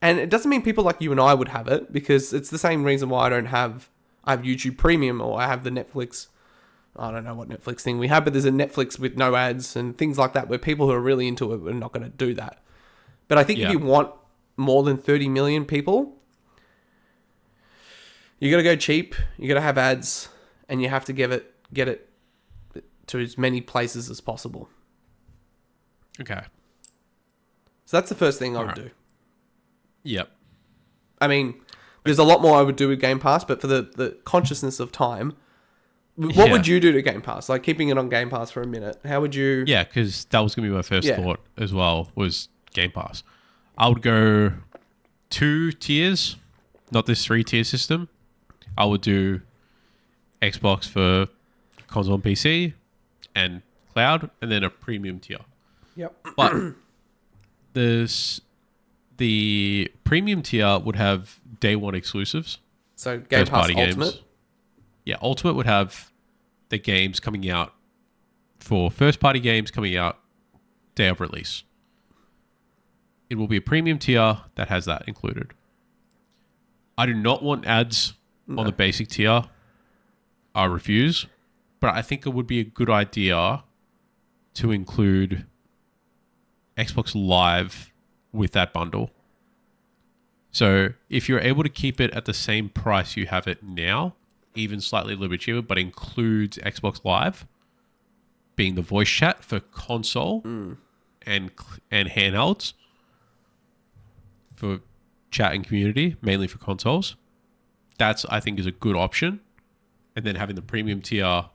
And it doesn't mean people like you and I would have it, because it's the same reason why I have YouTube Premium, or I have the Netflix. I don't know what Netflix thing we have, but there's a Netflix with no ads and things like that, where people who are really into it are not going to do that. But I think if you want more than 30 million people, you got to go cheap, you got to have ads, and you have to get it to as many places as possible.
Okay.
So that's the first thing I would do.
Yep.
I mean, there's a lot more I would do with Game Pass, but for the consciousness of time, what would you do to Game Pass? Like, keeping it on Game Pass for a minute, how would you...
Yeah, because that was going to be my first thought as well, was Game Pass. I would go 2 tiers, not this 3-tier system. I would do Xbox for console and PC and cloud, and then a premium tier.
Yep.
But the premium tier would have day one exclusives.
So Game Pass Ultimate.
Games. Yeah, Ultimate would have the games coming out for first party games coming out day of release. It will be a premium tier that has that included. I do not want ads on the basic tier. I refuse. But I think it would be a good idea to include Xbox Live with that bundle. So if you're able to keep it at the same price you have it now, even slightly a little bit cheaper, but includes Xbox Live, being the voice chat for console and handhelds, for chat and community, mainly for consoles. That's, I think, is a good option. And then having the premium tier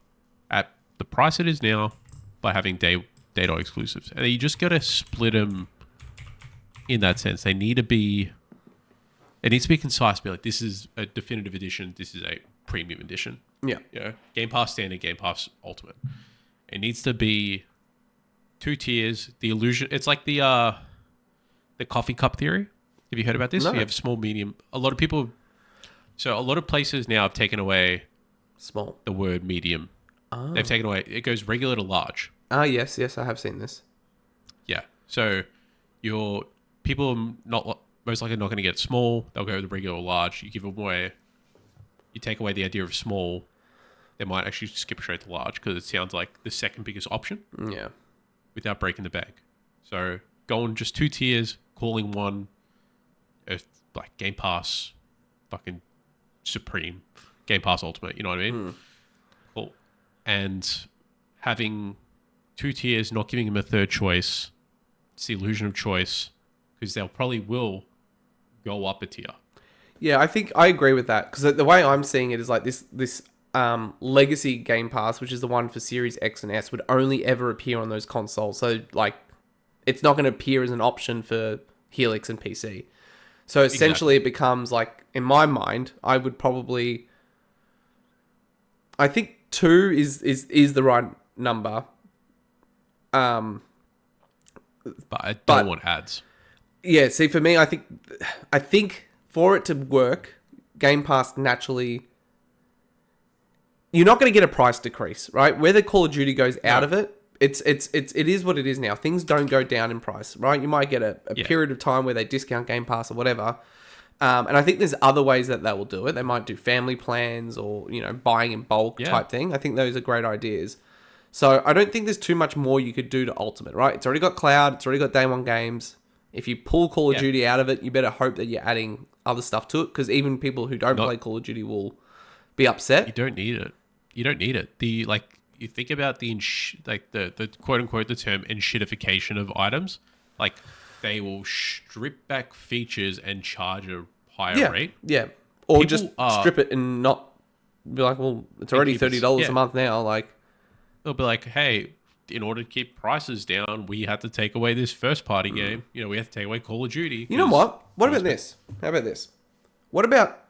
at the price it is now by having day dot exclusives. And you just got to split them in that sense. It needs to be concise. Be like, this is a definitive edition. This is a premium edition.
Yeah.
Game Pass Standard, Game Pass Ultimate. It needs to be 2 tiers. The illusion. It's like the coffee cup theory. Have you heard about this?
No.
You have small, medium. A lot of places now have taken away
small.
The word medium.
Oh.
They've taken away. It goes regular to large.
Yes, I have seen this.
Yeah. So people are most likely not going to get small. They'll go to the regular or large. You give them away. You take away the idea of small. They might actually skip straight to large because it sounds like the second biggest option.
Yeah.
Without breaking the bank. So going just 2 tiers, calling one like Game Pass, fucking Supreme, Game Pass Ultimate. You know what I mean? Cool. And having 2 tiers, not giving them a third choice. It's the illusion of choice because they'll probably will go up a tier.
Yeah, I think I agree with that because the way I'm seeing it is like this legacy Game Pass, which is the one for Series X and S, would only ever appear on those consoles. So like, it's not going to appear as an option for Helix and PC. So essentially, It becomes like, in my mind, I think 2 is the right number.
But I don't want ads.
Yeah, see, for me, I think for it to work, Game Pass naturally, you're not going to get a price decrease, right? Whether Call of Duty goes out of it, it is what it is now. Things don't go down in price, right? You might get a period of time where they discount Game Pass or whatever. And I think there's other ways that they will do it. They might do family plans or, buying in bulk type thing. I think those are great ideas. So I don't think there's too much more you could do to Ultimate, right? It's already got cloud. It's already got day one games. If you pull Call of Duty out of it, you better hope that you're adding other stuff to it because even people who don't play Call of Duty will be upset.
You don't need it. You think about the quote unquote the term enshittification of items. Like they will strip back features and charge a higher rate.
Yeah. Or people just strip it and not be like, well, it's already $30 a month now. Like
they'll be like, hey, in order to keep prices down, we had to take away this first party game. We have to take away Call of Duty.
You know what? What about this? How about this? What about?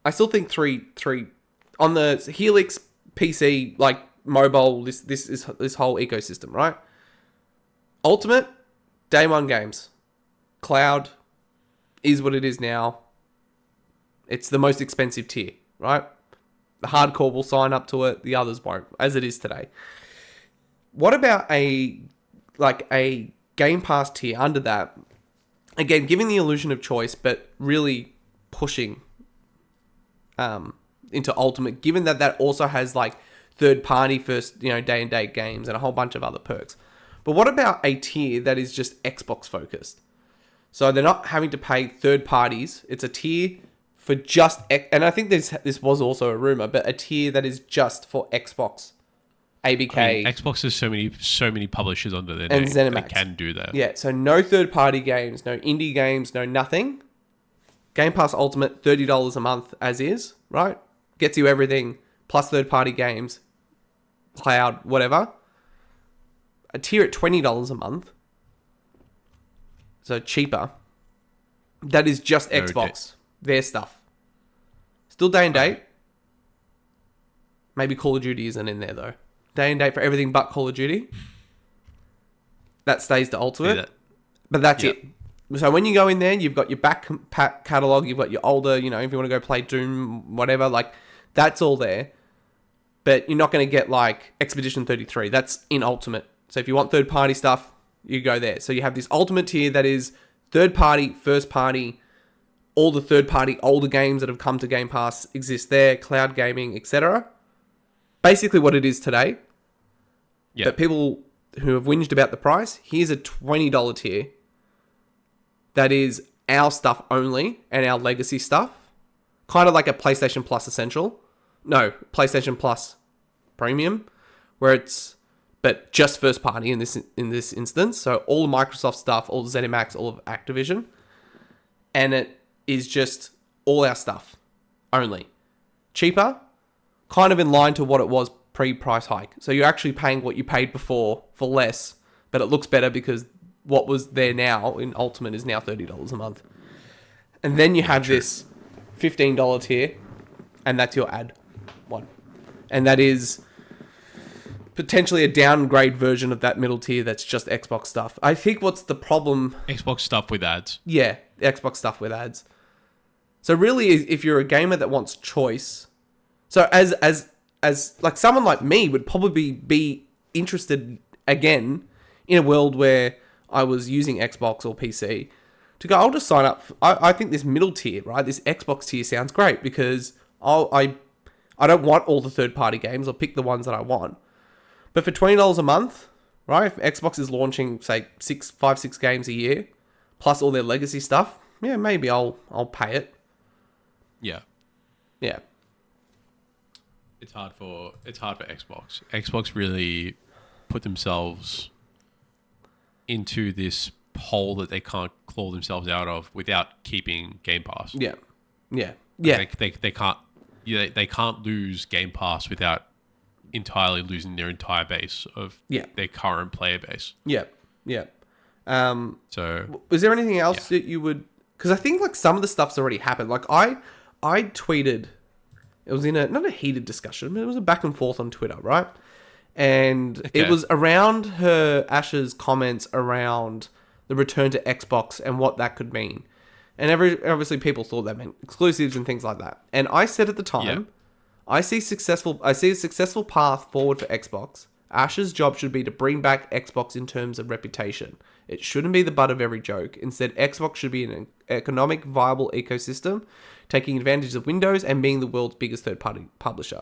I still think three on the Helix PC, like mobile, this whole ecosystem, right? Ultimate, day one games. Cloud is what it is now. It's the most expensive tier, right? The hardcore will sign up to it. The others won't, as it is today. What about a Game Pass tier under that? Again, giving the illusion of choice, but really pushing into Ultimate, given that also has like third-party first, day and date games and a whole bunch of other perks. But what about a tier that is just Xbox focused? So they're not having to pay third parties. It's a tier for just, and I think this was also a rumor, but a tier that is just for Xbox, ABK.
I mean, Xbox has so many publishers under their
and
name.
ZeniMax.
They can do that.
Yeah, so no third party games, no indie games, no nothing. Game Pass Ultimate, $30 a month as is, right? Gets you everything, plus third party games, cloud, whatever. A tier at $20 a month, so cheaper. That is just Xbox, their stuff. Still day and date. Maybe Call of Duty isn't in there though. Day and date for everything but Call of Duty. That stays to Ultimate. But that's
Yep.
it. So when you go in there, you've got your back catalog, you've got your older, if you want to go play Doom, whatever, like that's all there. But you're not going to get like Expedition 33. That's in Ultimate. So if you want third party stuff, you go there. So you have this Ultimate tier that is third party, first party, all the third party older games that have come to Game Pass exist there, cloud gaming, etc. Basically what it is today.
Yeah.
But people who have whinged about the price, here's a $20 tier that is our stuff only and our legacy stuff. Kind of like a PlayStation Plus Essential. No, PlayStation Plus Premium, where it's but just first party in this instance. So all the Microsoft stuff, all the ZeniMax, all of Activision, and it is just all our stuff only. Cheaper, kind of in line to what it was pre-price hike. So you're actually paying what you paid before for less, but it looks better because what was there now in Ultimate is now $30 a month. And then you have this $15 tier, and that's your ad one. And that is potentially a downgrade version of that middle tier that's just Xbox stuff. I think what's the problem...
Xbox stuff with ads.
Yeah, Xbox stuff with ads. So really, if you're a gamer that wants choice... So as like someone like me would probably be interested again in a world where I was using Xbox or PC to go, I'll just sign up. I think this middle tier, right? This Xbox tier sounds great because I don't want all the third-party games. I'll pick the ones that I want. But for $20 a month, right? If Xbox is launching, say, 5-6 games a year, plus all their legacy stuff, yeah, maybe I'll pay it.
Yeah.
Yeah.
It's hard for Xbox. Xbox really put themselves into this hole that they can't claw themselves out of without keeping Game Pass.
Yeah. Yeah. Yeah.
They can't. Yeah, they can't lose Game Pass without entirely losing their entire base of their current player base.
Yeah. Yeah.
So
was there anything else that you would? Because I think like some of the stuff's already happened. Like I tweeted. It was in not a heated discussion, but it was a back and forth on Twitter, right? And it was around Ash's comments around the return to Xbox and what that could mean. And obviously people thought that meant exclusives and things like that. And I said at the time, I see a successful path forward for Xbox. Ash's job should be to bring back Xbox in terms of reputation. It shouldn't be the butt of every joke. Instead, Xbox should be an economic, viable ecosystem, taking advantage of Windows and being the world's biggest third-party publisher.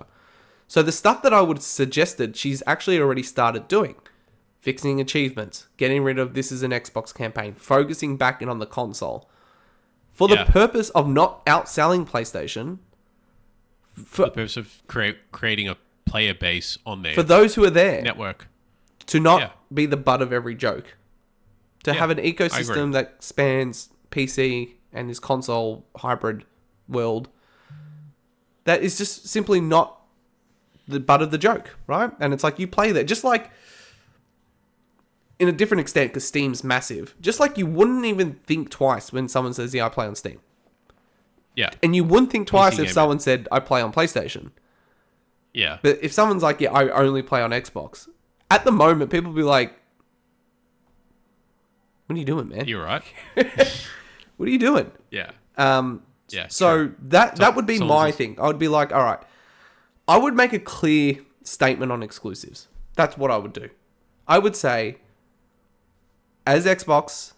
So the stuff that I would have suggested, she's actually already started doing. Fixing achievements, getting rid of this is an Xbox campaign, focusing back in on the console. For the purpose of not outselling PlayStation.
For the purpose of creating a player base on there.
For those who are there.
Network.
To not be the butt of every joke. To have an ecosystem that spans PC and this console hybrid world. That is just simply not the butt of the joke, right? And it's like you play that. Just like, in a different extent, because Steam's massive. Just like you wouldn't even think twice when someone says, yeah, I play on Steam.
Yeah.
And you wouldn't think twice if someone said, I play on PlayStation.
Yeah.
But if someone's like, yeah, I only play on Xbox. At the moment, people will be like, what are you doing, man?
You're right.
What are you doing?
Yeah.
So true. that would be my thing. I would be like, all right, I would make a clear statement on exclusives. That's what I would do. I would say, as Xbox,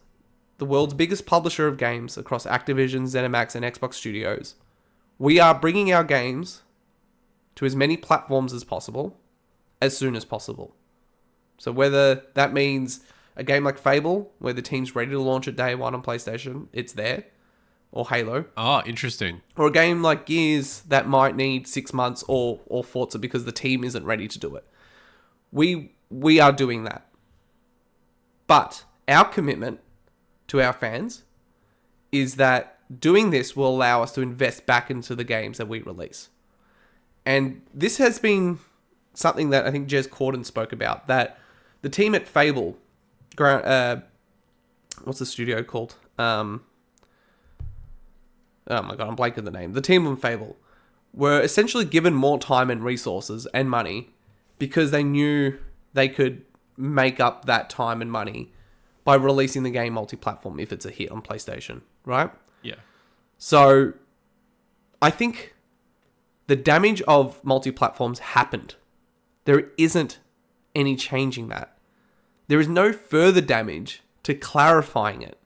the world's biggest publisher of games across Activision, ZeniMax, and Xbox Studios, we are bringing our games to as many platforms as possible, as soon as possible. So whether that means a game like Fable, where the team's ready to launch it day one on PlayStation, it's there. Or Halo.
Oh, interesting.
Or a game like Gears that might need 6 months, or Forza because the team isn't ready to do it. We are doing that. But our commitment to our fans is that doing this will allow us to invest back into the games that we release. And this has been something that I think Jez Corden spoke about, that the team at Fable, what's the studio called? Oh my god, I'm blanking the name. The team on Fable were essentially given more time and resources and money because they knew they could make up that time and money by releasing the game multi-platform if it's a hit on PlayStation, right?
Yeah.
So I think the damage of multi-platforms happened. There isn't any changing that. There is no further damage to clarifying it.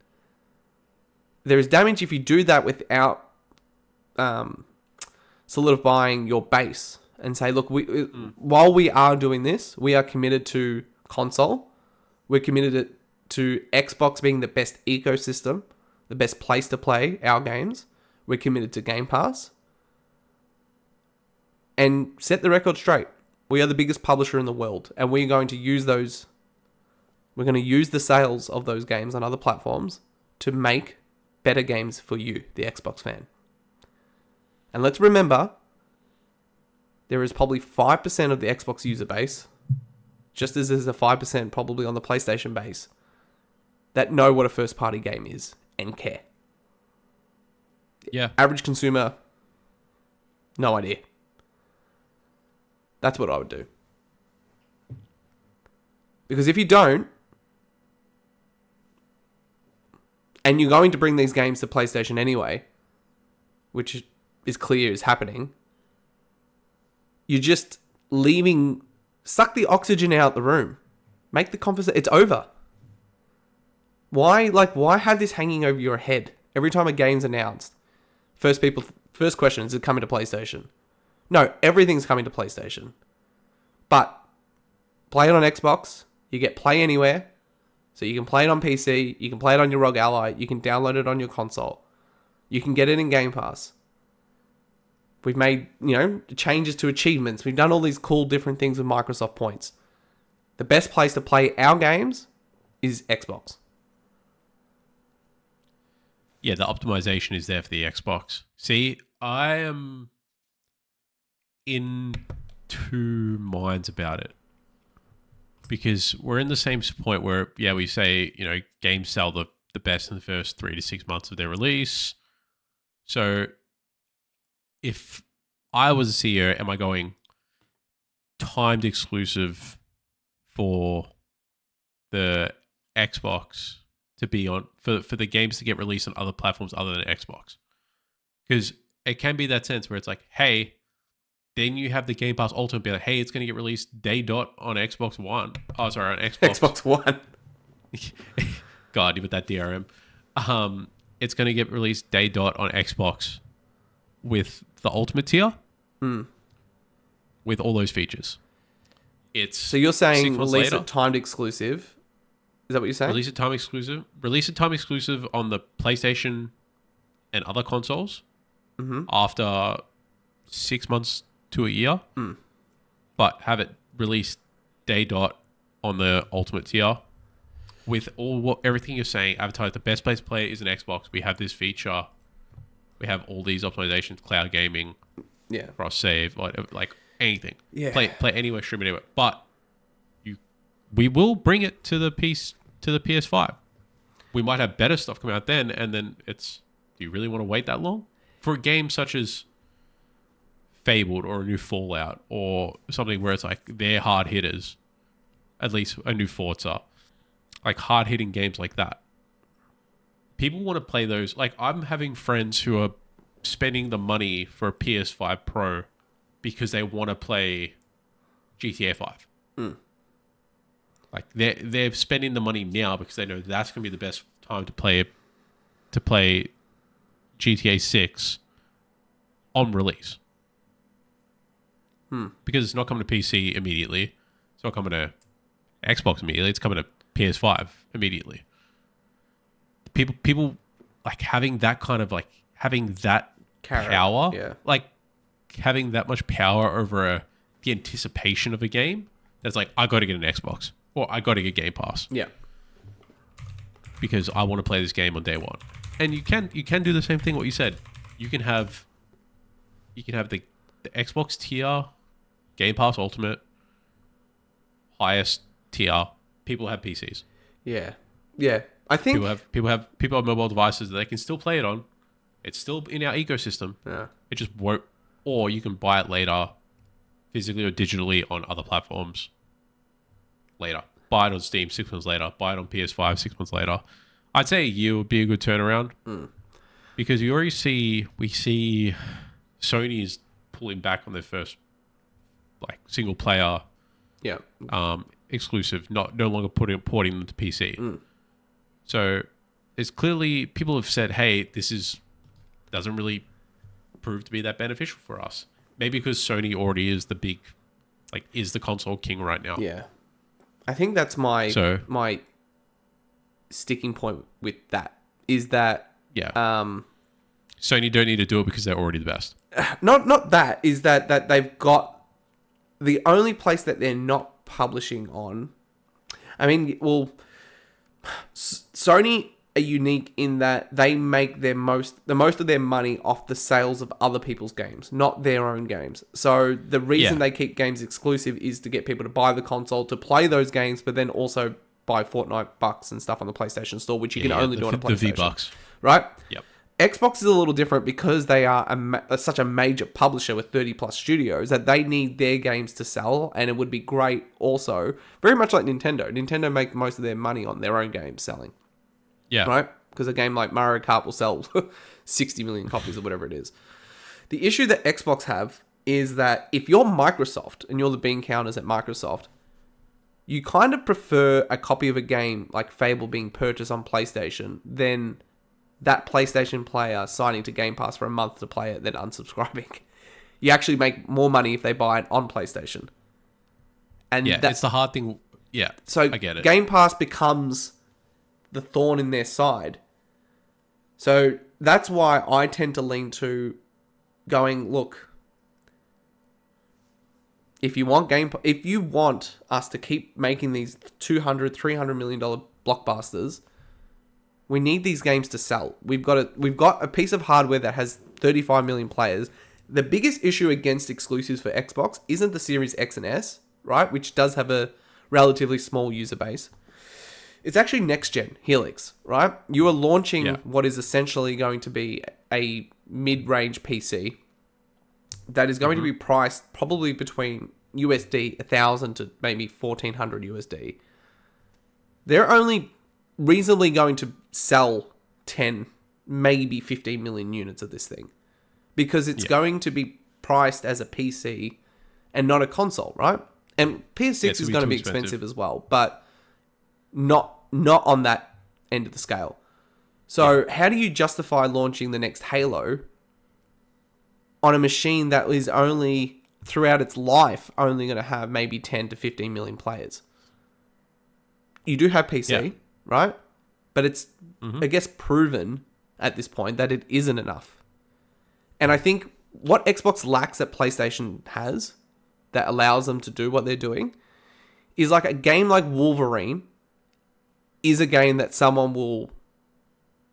There is damage if you do that without solidifying your base and say, look, while we are doing this, we are committed to console. We're committed to Xbox being the best ecosystem, the best place to play our games. We're committed to Game Pass. And set the record straight. We are the biggest publisher in the world, and we're going to use those. We're going to use the sales of those games on other platforms to make better games for you, the Xbox fan. And let's remember, there is probably 5% of the Xbox user base, just as there's a 5% probably on the PlayStation base, that know what a first-party game is and care.
Yeah.
Average consumer, no idea. That's what I would do. Because if you don't, and you're going to bring these games to PlayStation anyway, which is clear is happening, you're just suck the oxygen out the room. Make the conversation, it's over. Why have this hanging over your head every time a game's announced? First question, is it coming to PlayStation? No, everything's coming to PlayStation. But play it on Xbox, you get Play Anywhere, so you can play it on PC, you can play it on your ROG Ally, you can download it on your console. You can get it in Game Pass. We've made, changes to achievements. We've done all these cool different things with Microsoft points. The best place to play our games is Xbox.
Yeah, the optimization is there for the Xbox. See, I am in two minds about it. Because we're in the same point where, we say, games sell the best in the first 3 to 6 months of their release. So if I was a CEO, am I going timed exclusive for the Xbox to be on, for the games to get released on other platforms other than Xbox? Because it can be that sense where it's like, hey, then you have the Game Pass Ultimate be like, hey, it's going to get released day dot on Xbox One. Oh, sorry, on Xbox.
Xbox One.
God, with that DRM. It's going to get released day dot on Xbox with the Ultimate tier. With all those features.
So you're saying release it timed exclusive? Is that what you're saying?
Release it time exclusive. Release it time exclusive on the PlayStation and other consoles after 6 months to a year, but have it released day dot on the Ultimate tier with everything you're saying. Advertise the best place to play is an Xbox. We have this feature. We have all these optimizations, cloud gaming, cross save, like anything.
Yeah,
play anywhere, stream it anywhere. But we will bring it to the PS5. We might have better stuff come out then, and then do you really want to wait that long for a game such as Fabled or a new Fallout or something where it's like they're hard hitters, at least a new Forza, like hard hitting games like that. People want to play those. Like I'm having friends who are spending the money for a PS5 Pro because they want to play GTA 5. Like they're spending the money now because they know that's going to be the best time to play GTA 6 on release. Because it's not coming to PC immediately. It's not coming to Xbox immediately. It's coming to PS5 immediately. People like having that kind of having that power, like having that much power over the anticipation of a game. That's like, I got to get an Xbox or I got to get Game Pass.
Yeah.
Because I want to play this game on day one. And you can do the same thing. What you said, you can have the Xbox tier, Game Pass Ultimate, highest tier. People have PCs.
Yeah. I think
people have mobile devices that they can still play it on. It's still in our ecosystem.
Yeah.
It just won't. Or you can buy it later, physically or digitally on other platforms later. buy it on Steam 6 months later, buy it on PS5 6 months later. I'd say a year would be a good turnaround because we see Sony's pulling back on their first like single player exclusive, no longer porting them to PC. So there's clearly people have said, hey, doesn't really prove to be that beneficial for us. Maybe because Sony already is is the console king right now.
Yeah. I think that's my sticking point with that is that
Sony don't need to do it because they're already the best.
Not that is that they've got the only place that they're not publishing on. I mean, well, Sony are unique in that they make the most of their money off the sales of other people's games, not their own games. So the reason they keep games exclusive is to get people to buy the console to play those games, but then also buy Fortnite bucks and stuff on the PlayStation Store, which you can only do on a PlayStation. The V-Bucks. Right?
Yep.
Xbox is a little different because they are such a major publisher with 30 plus studios that they need their games to sell, and it would be great also, very much like Nintendo. Nintendo make most of their money on their own games selling.
Yeah.
Right? Because a game like Mario Kart will sell 60 million copies or whatever it is. The issue that Xbox have is that if you're Microsoft and you're the bean counters at Microsoft, you kind of prefer a copy of a game like Fable being purchased on PlayStation than that PlayStation player signing to Game Pass for a month to play it than unsubscribing. You actually make more money if they buy it on PlayStation. And
it's the hard thing. Yeah,
so
I get it.
Game Pass becomes the thorn in their side. So that's why I tend to lean to going, look, if you want us to keep making these $200, $300 million blockbusters, we need these games to sell. We've got a piece of hardware that has 35 million players. The biggest issue against exclusives for Xbox isn't the Series X and S, right? Which does have a relatively small user base. It's actually next gen, Helix, right? You are launching what is essentially going to be a mid-range PC that is going to be priced probably between USD 1,000 to maybe 1,400 USD. They're only reasonably going to sell 10, maybe 15 million units of this thing because it's going to be priced as a PC and not a console, right? And PS6 is going to be expensive as well, but not on that end of the scale. So how do you justify launching the next Halo on a machine that is only, throughout its life, only going to have maybe 10 to 15 million players? You do have PC, right? But it's, I guess, proven at this point that it isn't enough. And I think what Xbox lacks that PlayStation has that allows them to do what they're doing is like a game like Wolverine is a game that someone will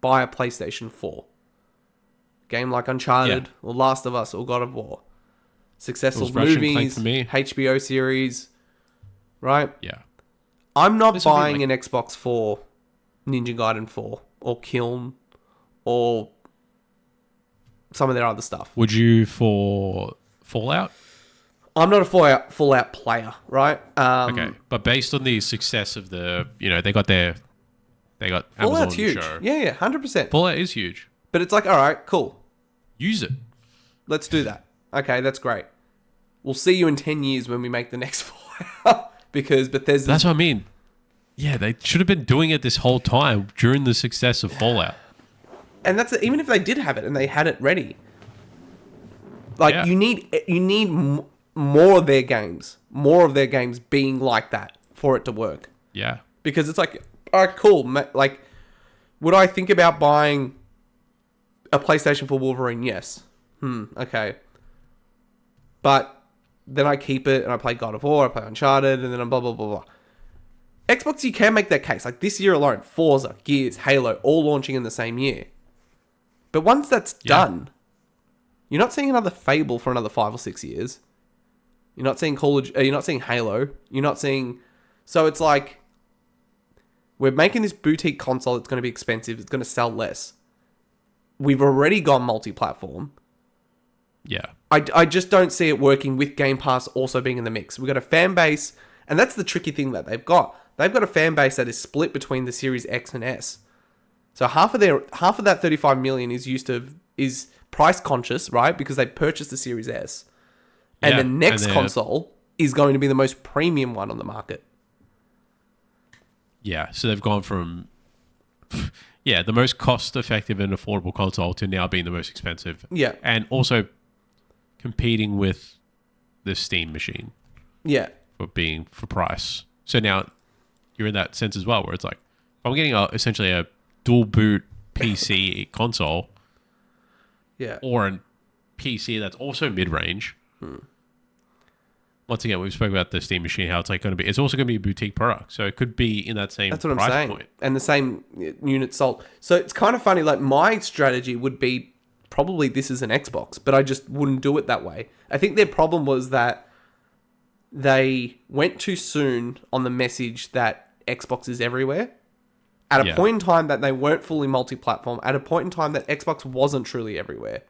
buy a PlayStation for. Game like Uncharted or Last of Us or God of War. Successful movies, HBO series, right?
Yeah.
I'm not buying an Xbox for Ninja Gaiden 4 or Kiln or some of their other stuff.
Would you for Fallout?
I'm not a Fallout player, right?
Okay, but based on the success of the, they got
Fallout's
Amazon
huge.
show.
Yeah, 100%.
Fallout is huge.
But it's like, all right, cool.
Use it.
Let's do that. Okay, that's great. We'll see you in 10 years when we make the next Fallout. Because Bethesda...
That's what I mean. Yeah, they should have been doing it this whole time during the success of Fallout.
And that's even if they did have it and they had it ready. Like, you need more of their games being like that for it to work.
Yeah.
Because it's like, all right, cool. Like, would I think about buying a PlayStation for Wolverine? Yes. Okay. But then I keep it and I play God of War, I play Uncharted, and then I'm blah, blah, blah, blah. Xbox, you can make that case. Like this year alone, Forza, Gears, Halo, all launching in the same year. But once that's done, you're not seeing another Fable for another 5 or 6 years. You're not seeing you're not seeing Halo. You're not seeing... So it's like, we're making this boutique console that's going to be expensive. It's going to sell less. We've already gone multi-platform.
Yeah.
I just don't see it working with Game Pass also being in the mix. We've got a fan base, and that's the tricky thing that they've got. they've got a fan base that is split between the Series X and S. So half of that 35 million is price conscious, right? Because they purchased the Series S. And the next console is going to be the most premium one on the market.
Yeah, so they've gone from the most cost-effective and affordable console to now being the most expensive.
Yeah.
And also competing with the Steam machine.
Yeah.
For price. So now you're in that sense as well, where it's like, if I'm getting essentially a dual boot PC console, or a PC that's also mid-range. Once again, we've spoken about the Steam machine, how it's like going to be. It's also going to be a boutique product, so it could be in that same.
That's what
price
I'm saying,
point.
and the same unit sold. So it's kind of funny. Like my strategy would be probably this is an Xbox, but I just wouldn't do it that way. I think their problem was that they went too soon on the message that Xbox is everywhere. At a point in time that they weren't fully multi-platform. At a point in time that Xbox wasn't truly everywhere.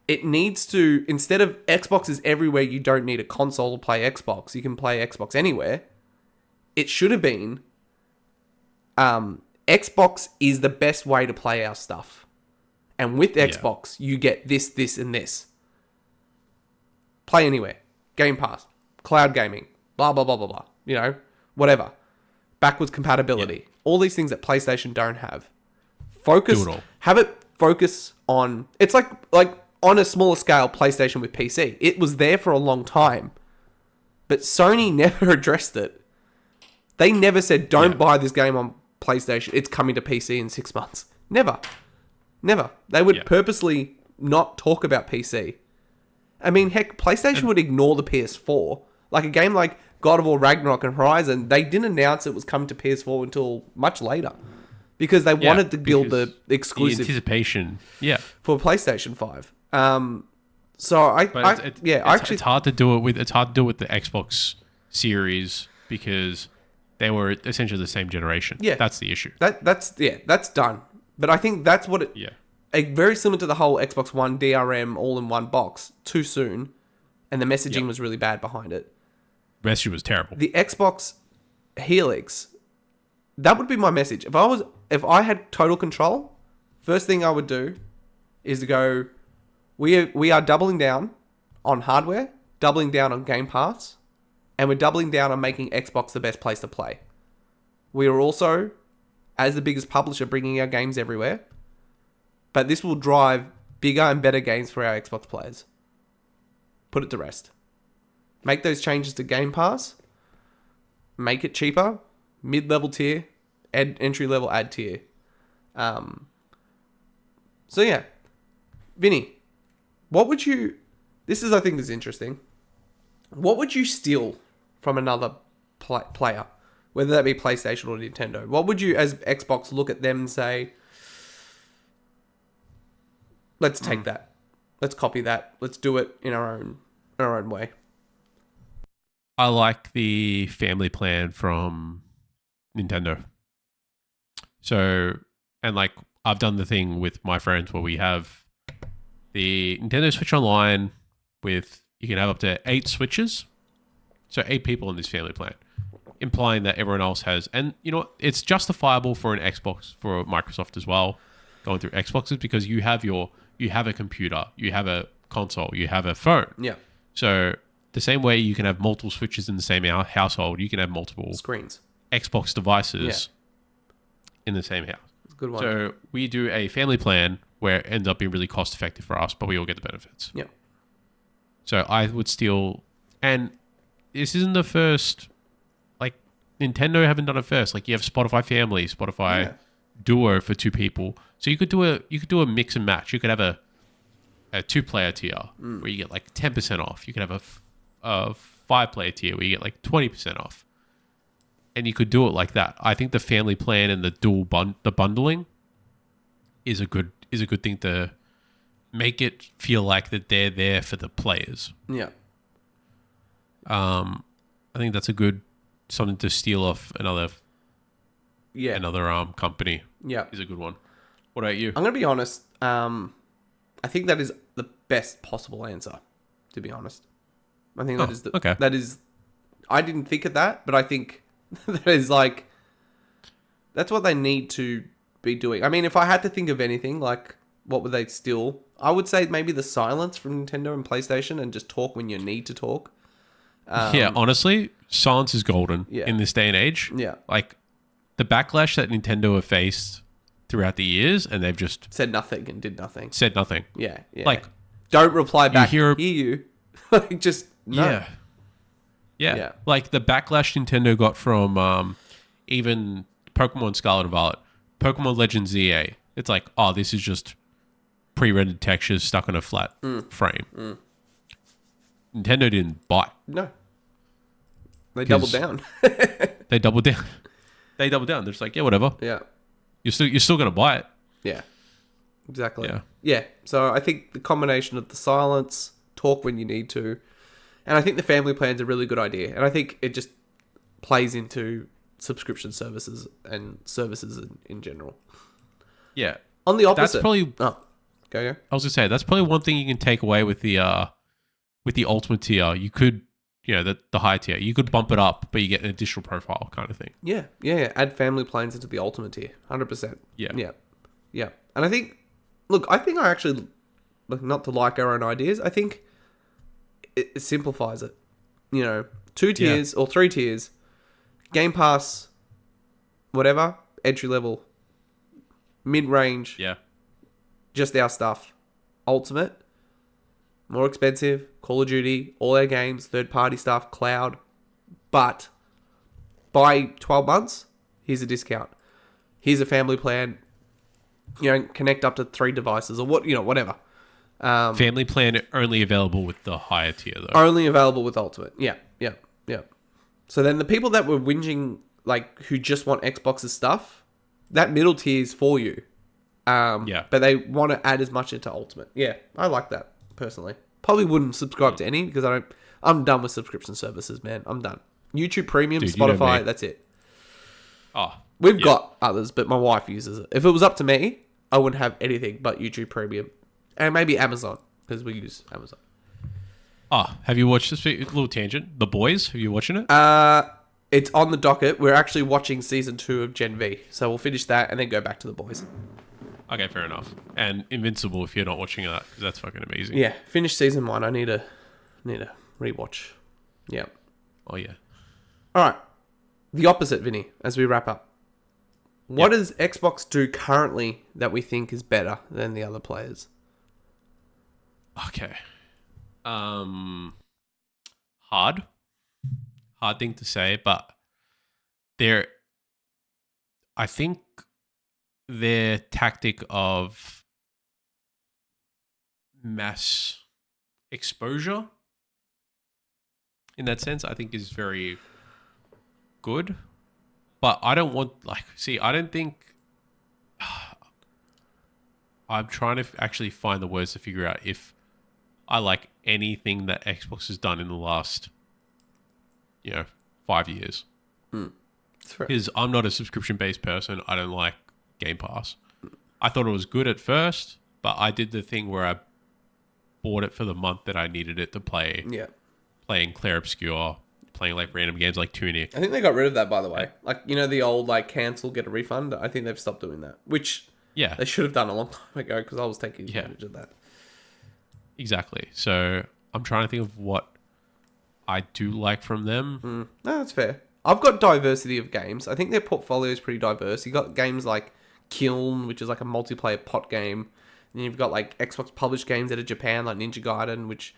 It needs to, instead of Xbox is everywhere, you don't need a console to play Xbox. You can play Xbox anywhere. It should have been, Xbox is the best way to play our stuff. And with Xbox, you get this, this, and this. Play anywhere. Game Pass. Cloud gaming. Blah, blah, blah, blah, blah. You know, whatever. Backwards compatibility. All these things that PlayStation don't have. Focus.
Do it all.
Have it focus on... It's like on a smaller scale, PlayStation with PC. It was there for a long time. But Sony never addressed it. They never said, don't buy this game on PlayStation. It's coming to PC in 6 months. Never. They would purposely not talk about PC. I mean, heck, PlayStation would ignore the PS4. Like a game like God of War Ragnarok and Horizon, they didn't announce it was coming to PS4 until much later. Because they wanted to build the exclusive...
The anticipation,
for PlayStation 5. So it's
hard to do it with the Xbox Series because they were essentially the same generation. Yeah, that's the issue.
That's done. But I think that's what it. Yeah, very similar to the whole Xbox One DRM all-in-one box. Too soon, and the messaging was really bad behind it.
Message was terrible.
The Xbox Helix, that would be my message. If I had total control, first thing I would do is to go. We are doubling down on hardware, doubling down on Game Pass, and we're doubling down on making Xbox the best place to play. We are also, as the biggest publisher, bringing our games everywhere, but this will drive bigger and better games for our Xbox players. Put it to rest. Make those changes to Game Pass. Make it cheaper, mid-level tier, entry-level ad tier. So yeah, Vinny. What would you... I think this is interesting. What would you steal from another player? Whether that be PlayStation or Nintendo. What would you, as Xbox, look at them and say, let's take that. Let's copy that. Let's do it in our own way.
I like the family plan from Nintendo. So, and like, I've done the thing with my friends where we have the Nintendo Switch Online with, you can have up to 8 Switches. So 8 people in this family plan, implying that everyone else has, and you know, it's justifiable for an Xbox, for Microsoft as well, going through Xboxes, because you have a computer, you have a console, you have a phone.
Yeah.
So the same way you can have multiple Switches in the same household, you can have multiple
screens,
Xbox devices in the same house.
It's a good one.
So we do a family plan where it ends up being really cost effective for us, but we all get the benefits.
Yeah.
So I would steal, and this isn't the first, like Nintendo haven't done it first. Like you have Spotify Family, Spotify Duo for 2 people. So you could do a mix and match. You could have a 2-player tier where you get like 10% off. You could have a 5-player tier where you get like 20% off. And you could do it like that. I think the family plan and the bundling is a good thing to make it feel like that they're there for the players.
Yeah.
I think that's something to steal off another company.
Yeah.
Is a good one. What about you?
I'm going to be honest. I think that is the best possible answer, to be honest. I think that is
okay.
That is, I didn't think of that, but I think that is like, that's what they need to be doing. I mean, if I had to think of anything, like, what would they steal? I would say maybe the silence from Nintendo and PlayStation and just talk when you need to talk.
Yeah, honestly, silence is golden
Yeah.
in this day and age.
Yeah.
Like, the backlash that Nintendo have faced throughout the years, and they've just
Said nothing and did nothing.
said nothing.
Yeah. Yeah.
Like,
don't reply back.
hear
you. Like, just, no.
Yeah. Like, the backlash Nintendo got from even Pokemon Scarlet and Violet, Pokemon Legends ZA. It's like, oh, this is just pre-rendered textures stuck on a flat frame. Nintendo didn't bite.
No. They doubled down.
They doubled down. They're just like, yeah, whatever.
Yeah.
You're still gonna buy it.
Yeah. Exactly.
Yeah.
Yeah. So I think the combination of the silence, talk when you need to, and I think the family plan's a really good idea. And I think it just plays into subscription services and services in general.
Yeah.
On the opposite.
That's probably.
Go.
I was gonna say that's probably one thing you can take away with the ultimate tier. You could, the high tier. You could bump it up, but you get an additional profile kind of thing.
Yeah. Add family plans into the ultimate tier. 100%. Yeah. And I think, I actually, not to like our own ideas, I think it simplifies it. 2 tiers or 3 tiers, Game Pass, whatever, entry level, mid range.
Yeah.
Just our stuff. Ultimate, more expensive, Call of Duty, all our games, third-party stuff, cloud. But by 12 months, here's a discount. Here's a family plan. Connect up to 3 devices or whatever.
Family plan only available with the higher tier, though.
Only available with Ultimate. Yeah. So then the people that were whinging, like, who just want Xbox's stuff, that middle tier is for you. But they want to add as much into Ultimate. Yeah, I like that, personally. Probably wouldn't subscribe to any because I'm done with subscription services, man. I'm done. YouTube Premium,
Dude,
Spotify, that's it.
Oh.
We've got others, but my wife uses it. If it was up to me, I wouldn't have anything but YouTube Premium. And maybe Amazon, because we use Amazon.
Oh, have you watched this little tangent? The Boys? Have you watching it?
It's on the docket. We're actually watching season 2 of Gen V. So we'll finish that and then go back to The Boys.
Okay, fair enough. And Invincible if you're not watching that, because that's fucking amazing.
Yeah, finish season 1. I need to rewatch. Yeah.
Oh, yeah.
All right. The opposite, Vinny, as we wrap up. What does Xbox do currently that we think is better than the other players?
Okay. Hard thing to say, but I think their tactic of mass exposure in that sense, I think is very good. But I don't want, I don't think I'm trying to actually find the words to figure out if I like anything that Xbox has done in the last, 5 years. Because I'm not a subscription-based person. I don't like Game Pass. I thought it was good at first, but I did the thing where I bought it for the month that I needed it to play.
Yeah.
Playing Clair Obscure, playing random games like Tunic.
I think they got rid of that, by the way. The old cancel, get a refund. I think they've stopped doing that, which they should have done a long time ago because I was taking advantage of that.
Exactly. So I'm trying to think of what I do like from them.
No, that's fair. I've got diversity of games. I think their portfolio is pretty diverse. You got games like Kiln, which is like a multiplayer pot game. And you've got Xbox published games out of Japan, like Ninja Gaiden, which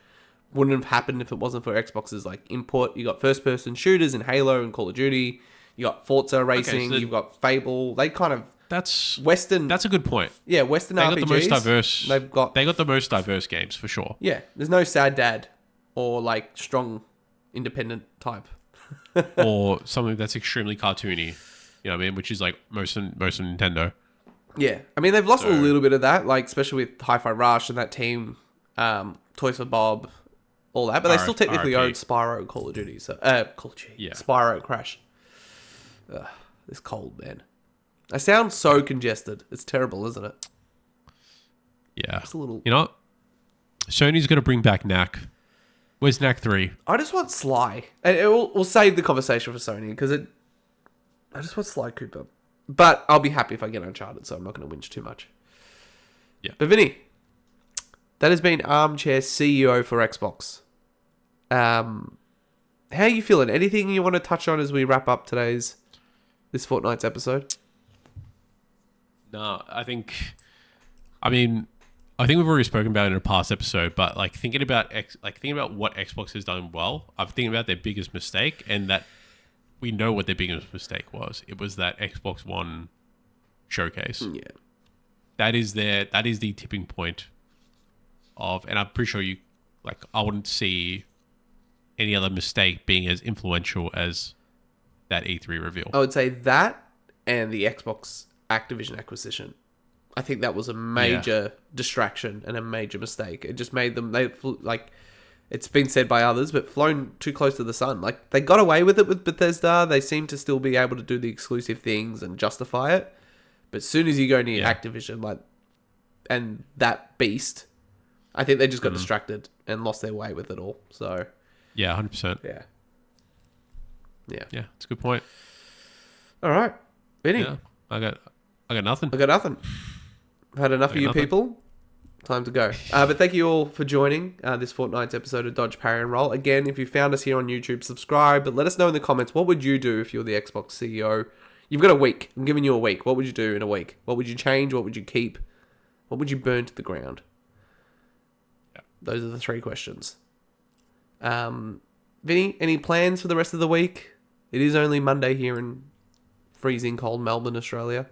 wouldn't have happened if it wasn't for Xbox's input. You got first person shooters in Halo and Call of Duty. You got Forza Racing. You've got Fable. They kind of Western.
That's a good point.
Yeah, Western
they
RPGs.
Got the most diverse.
They
got the most diverse games for sure.
Yeah, there's no Sad Dad or strong independent type.
Or something that's extremely cartoony, you know what I mean? Which is most of Nintendo.
Yeah, I mean they've lost a little bit of that, especially with Hi-Fi Rush and that team, Toys for Bob, all that. But they still technically own Spyro, Call of Duty, Spyro, Crash. This cold, man. I sound so congested. It's terrible, isn't it?
Yeah,
just a little.
You know, Sony's gonna bring back Knack. Where's Knack 3?
I just want Sly. And we'll save the conversation for Sony because I just want Sly Cooper. But I'll be happy if I get Uncharted, so I'm not going to whinge too much.
Yeah.
But Vinny, that has been Armchair CEO for Xbox. How are you feeling? Anything you want to touch on as we wrap up this fortnight's episode?
No, I think we've already spoken about it in a past episode, but like thinking about what Xbox has done well, I'm thinking about their biggest mistake, and that we know what their biggest mistake was. It was that Xbox One showcase.
Yeah.
That is the tipping point of, and I'm pretty sure I wouldn't see any other mistake being as influential as that E3 reveal.
I would say that and the Xbox Activision acquisition. I think that was a major distraction and a major mistake. It just made them, it's been said by others, but flown too close to the sun. Like, they got away with it with Bethesda. They seem to still be able to do the exclusive things and justify it. But as soon as you go near Activision, and that beast, I think they just got distracted and lost their way with it all. So,
yeah, 100%.
Yeah.
Yeah, it's a good point.
All right, Vinny.
Yeah, I got nothing.
I got nothing. I've had enough of you people. Time to go. But thank you all for joining this fortnight's episode of Dodge, Parry, and Roll. Again, if you found us here on YouTube, subscribe. But let us know in the comments, what would you do if you're the Xbox CEO? You've got a week. I'm giving you a week. What would you do in a week? What would you change? What would you keep? What would you burn to the ground?
Yeah.
Those are the 3 questions. Vinny, any plans for the rest of the week? It is only Monday here in freezing cold Melbourne, Australia.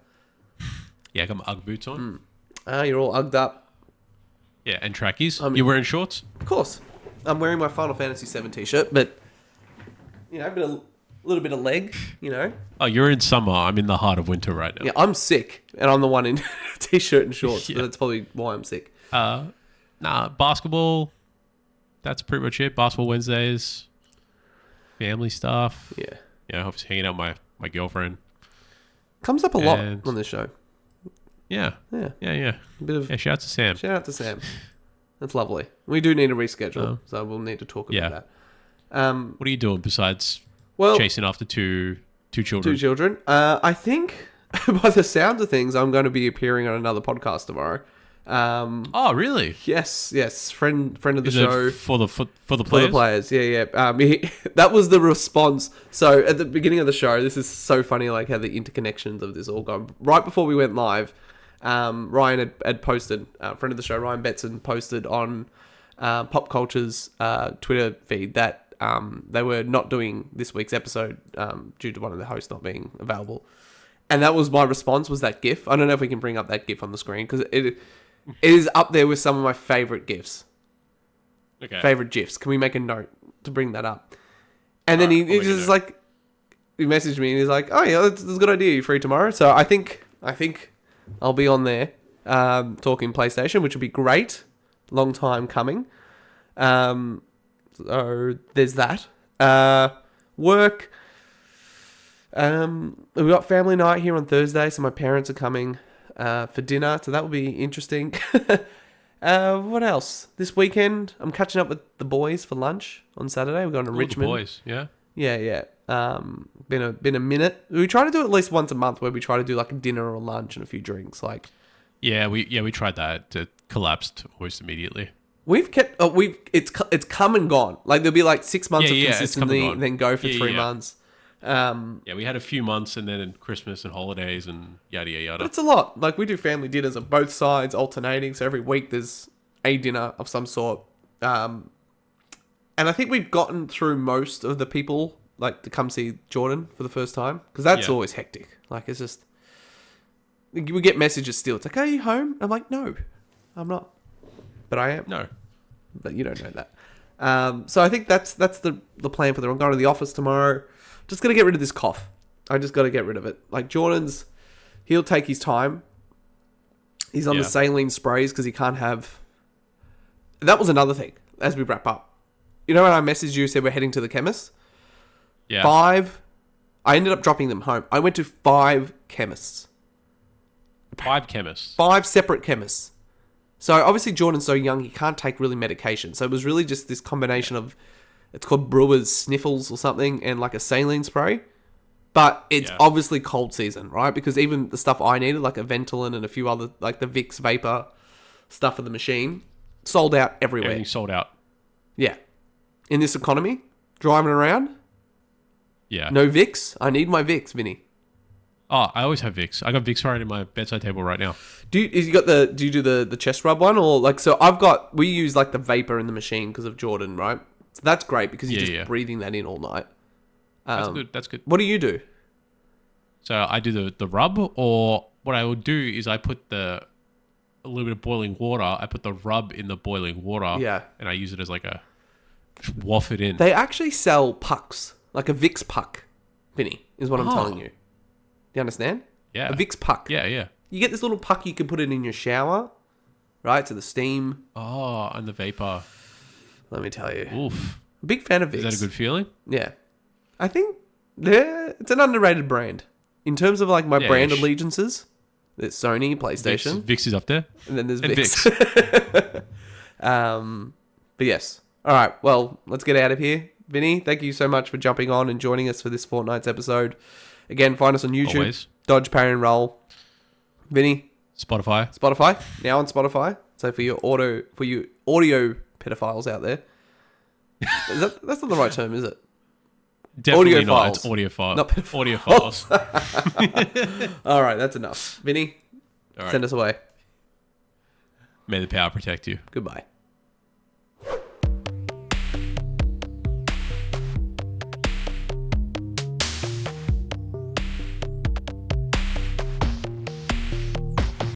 Yeah, I got my Ugg boots on.
You're all ugged up.
Yeah, and trackies. You wearing shorts?
Of course. I'm wearing my Final Fantasy VII t-shirt, but, a little bit of leg,
Oh, you're in summer. I'm in the heart of winter right now.
Yeah, I'm sick, and I'm the one in t-shirt and shorts, but that's probably why I'm sick.
Basketball. That's pretty much it. Basketball Wednesdays. Family stuff.
Yeah.
Yeah, obviously hanging out with my girlfriend.
Comes up a lot on this show.
Yeah.
Yeah.
A bit of shout out to Sam.
Shout out to Sam. That's lovely. We do need to reschedule, so we'll need to talk about that.
What are you doing besides chasing after two children?
2 children. I think, by the sound of things, I'm going to be appearing on another podcast tomorrow.
Oh, really?
Yes. Friend of the
Is
show.
it for the players?
For the players, yeah. That was the response. So at the beginning of the show, this is so funny, like how the interconnections of this all go. Right before we went live, Ryan had posted, friend of the show, Ryan Betson, posted on Pop Culture's Twitter feed that they were not doing this week's episode due to one of the hosts not being available. And that was my response, was that GIF. I don't know if we can bring up that GIF on the screen, because it is up there with some of my favorite GIFs.
Okay.
Favorite GIFs. Can we make a note to bring that up? And then he just he messaged me and he's like, oh yeah, that's a good idea. You free tomorrow? So I think I'll be on there talking PlayStation, which would be great. Long time coming. So there's that. Work. We've got family night here on Thursday, so my parents are coming for dinner, so that will be interesting. What else? This weekend, I'm catching up with the boys for lunch on Saturday. We're going to Richmond.
The boys, yeah?
Yeah. Been a minute. We try to do it at least once a month, where we try to do like a dinner or lunch and a few drinks.
We tried that. It collapsed almost immediately.
We've kept it's come and gone. Like there'll be like 6 months of consistency, and then go for 3 months.
We had a few months, and then in Christmas and holidays and yada yada.
It's a lot. Like we do family dinners on both sides, alternating. So every week there's a dinner of some sort. And I think we've gotten through most of the people like to come see Jordan for the first time, because that's always hectic. Like it's just we get messages still. It's like, are you home? I'm like, no, I'm not, but I am.
No,
but you don't know that. So I think that's the plan for I'm going to the office tomorrow. Just got to get rid of this cough. I just got to get rid of it. Like Jordan's, he'll take his time. He's on the saline sprays because he can't have... That was another thing as we wrap up. You know when I messaged you, said we're heading to the chemist?
Yeah.
5. I ended up dropping them home. I went to 5 chemists.
5 chemists?
5 separate chemists. So obviously Jordan's so young, he can't take really medication. So it was really just this combination of... It's called Brewer's Sniffles or something, and like a saline spray. But it's
Yeah.
obviously cold season, right? Because even the stuff I needed, like a Ventolin and a few other, like the Vicks Vapor stuff for the machine, sold out everywhere.
Everything sold out.
Yeah. In this economy, driving around,
Yeah.
no Vicks. I need my Vicks, Vinny.
Oh, I always have Vicks. I got Vicks right in my bedside table right now.
Do you do the chest rub one, or like, so we use like the vapor in the machine because of Jordan, right? So that's great because you're just breathing that in all night.
That's good. That's good.
What do you do?
So I do the rub, or what I would do is I put a little bit of boiling water. I put the rub in the boiling water.
Yeah.
And I use it as like a waft it in.
They actually sell pucks, like a Vicks puck, Vinny, is what I'm telling you. Do you understand?
Yeah.
A Vicks puck.
Yeah, yeah.
You get this little puck, you can put it in your shower, right? To the steam.
Oh, and the vapor.
Let me tell you.
Oof.
Big fan of Vicks.
Is that a good feeling?
Yeah. I think it's an underrated brand. In terms of like my brand allegiances, there's Sony, PlayStation.
Vicks is up there.
And then there's
And
Vicks. But yes. All right. Well, let's get out of here. Vinny, thank you so much for jumping on and joining us for this Fortnight's episode. Again, find us on YouTube.
Always.
Dodge, Parry, Roll. Vinny.
Spotify.
Now on Spotify. So for your audio pedophiles out there. That's not the right term, is it?
Definitely
Audio
not.
files.
It's audio files.
Not pedophiles.
Audio files.
All right. That's enough. Vinny,
All right.
send us away.
May the power protect you.
Goodbye.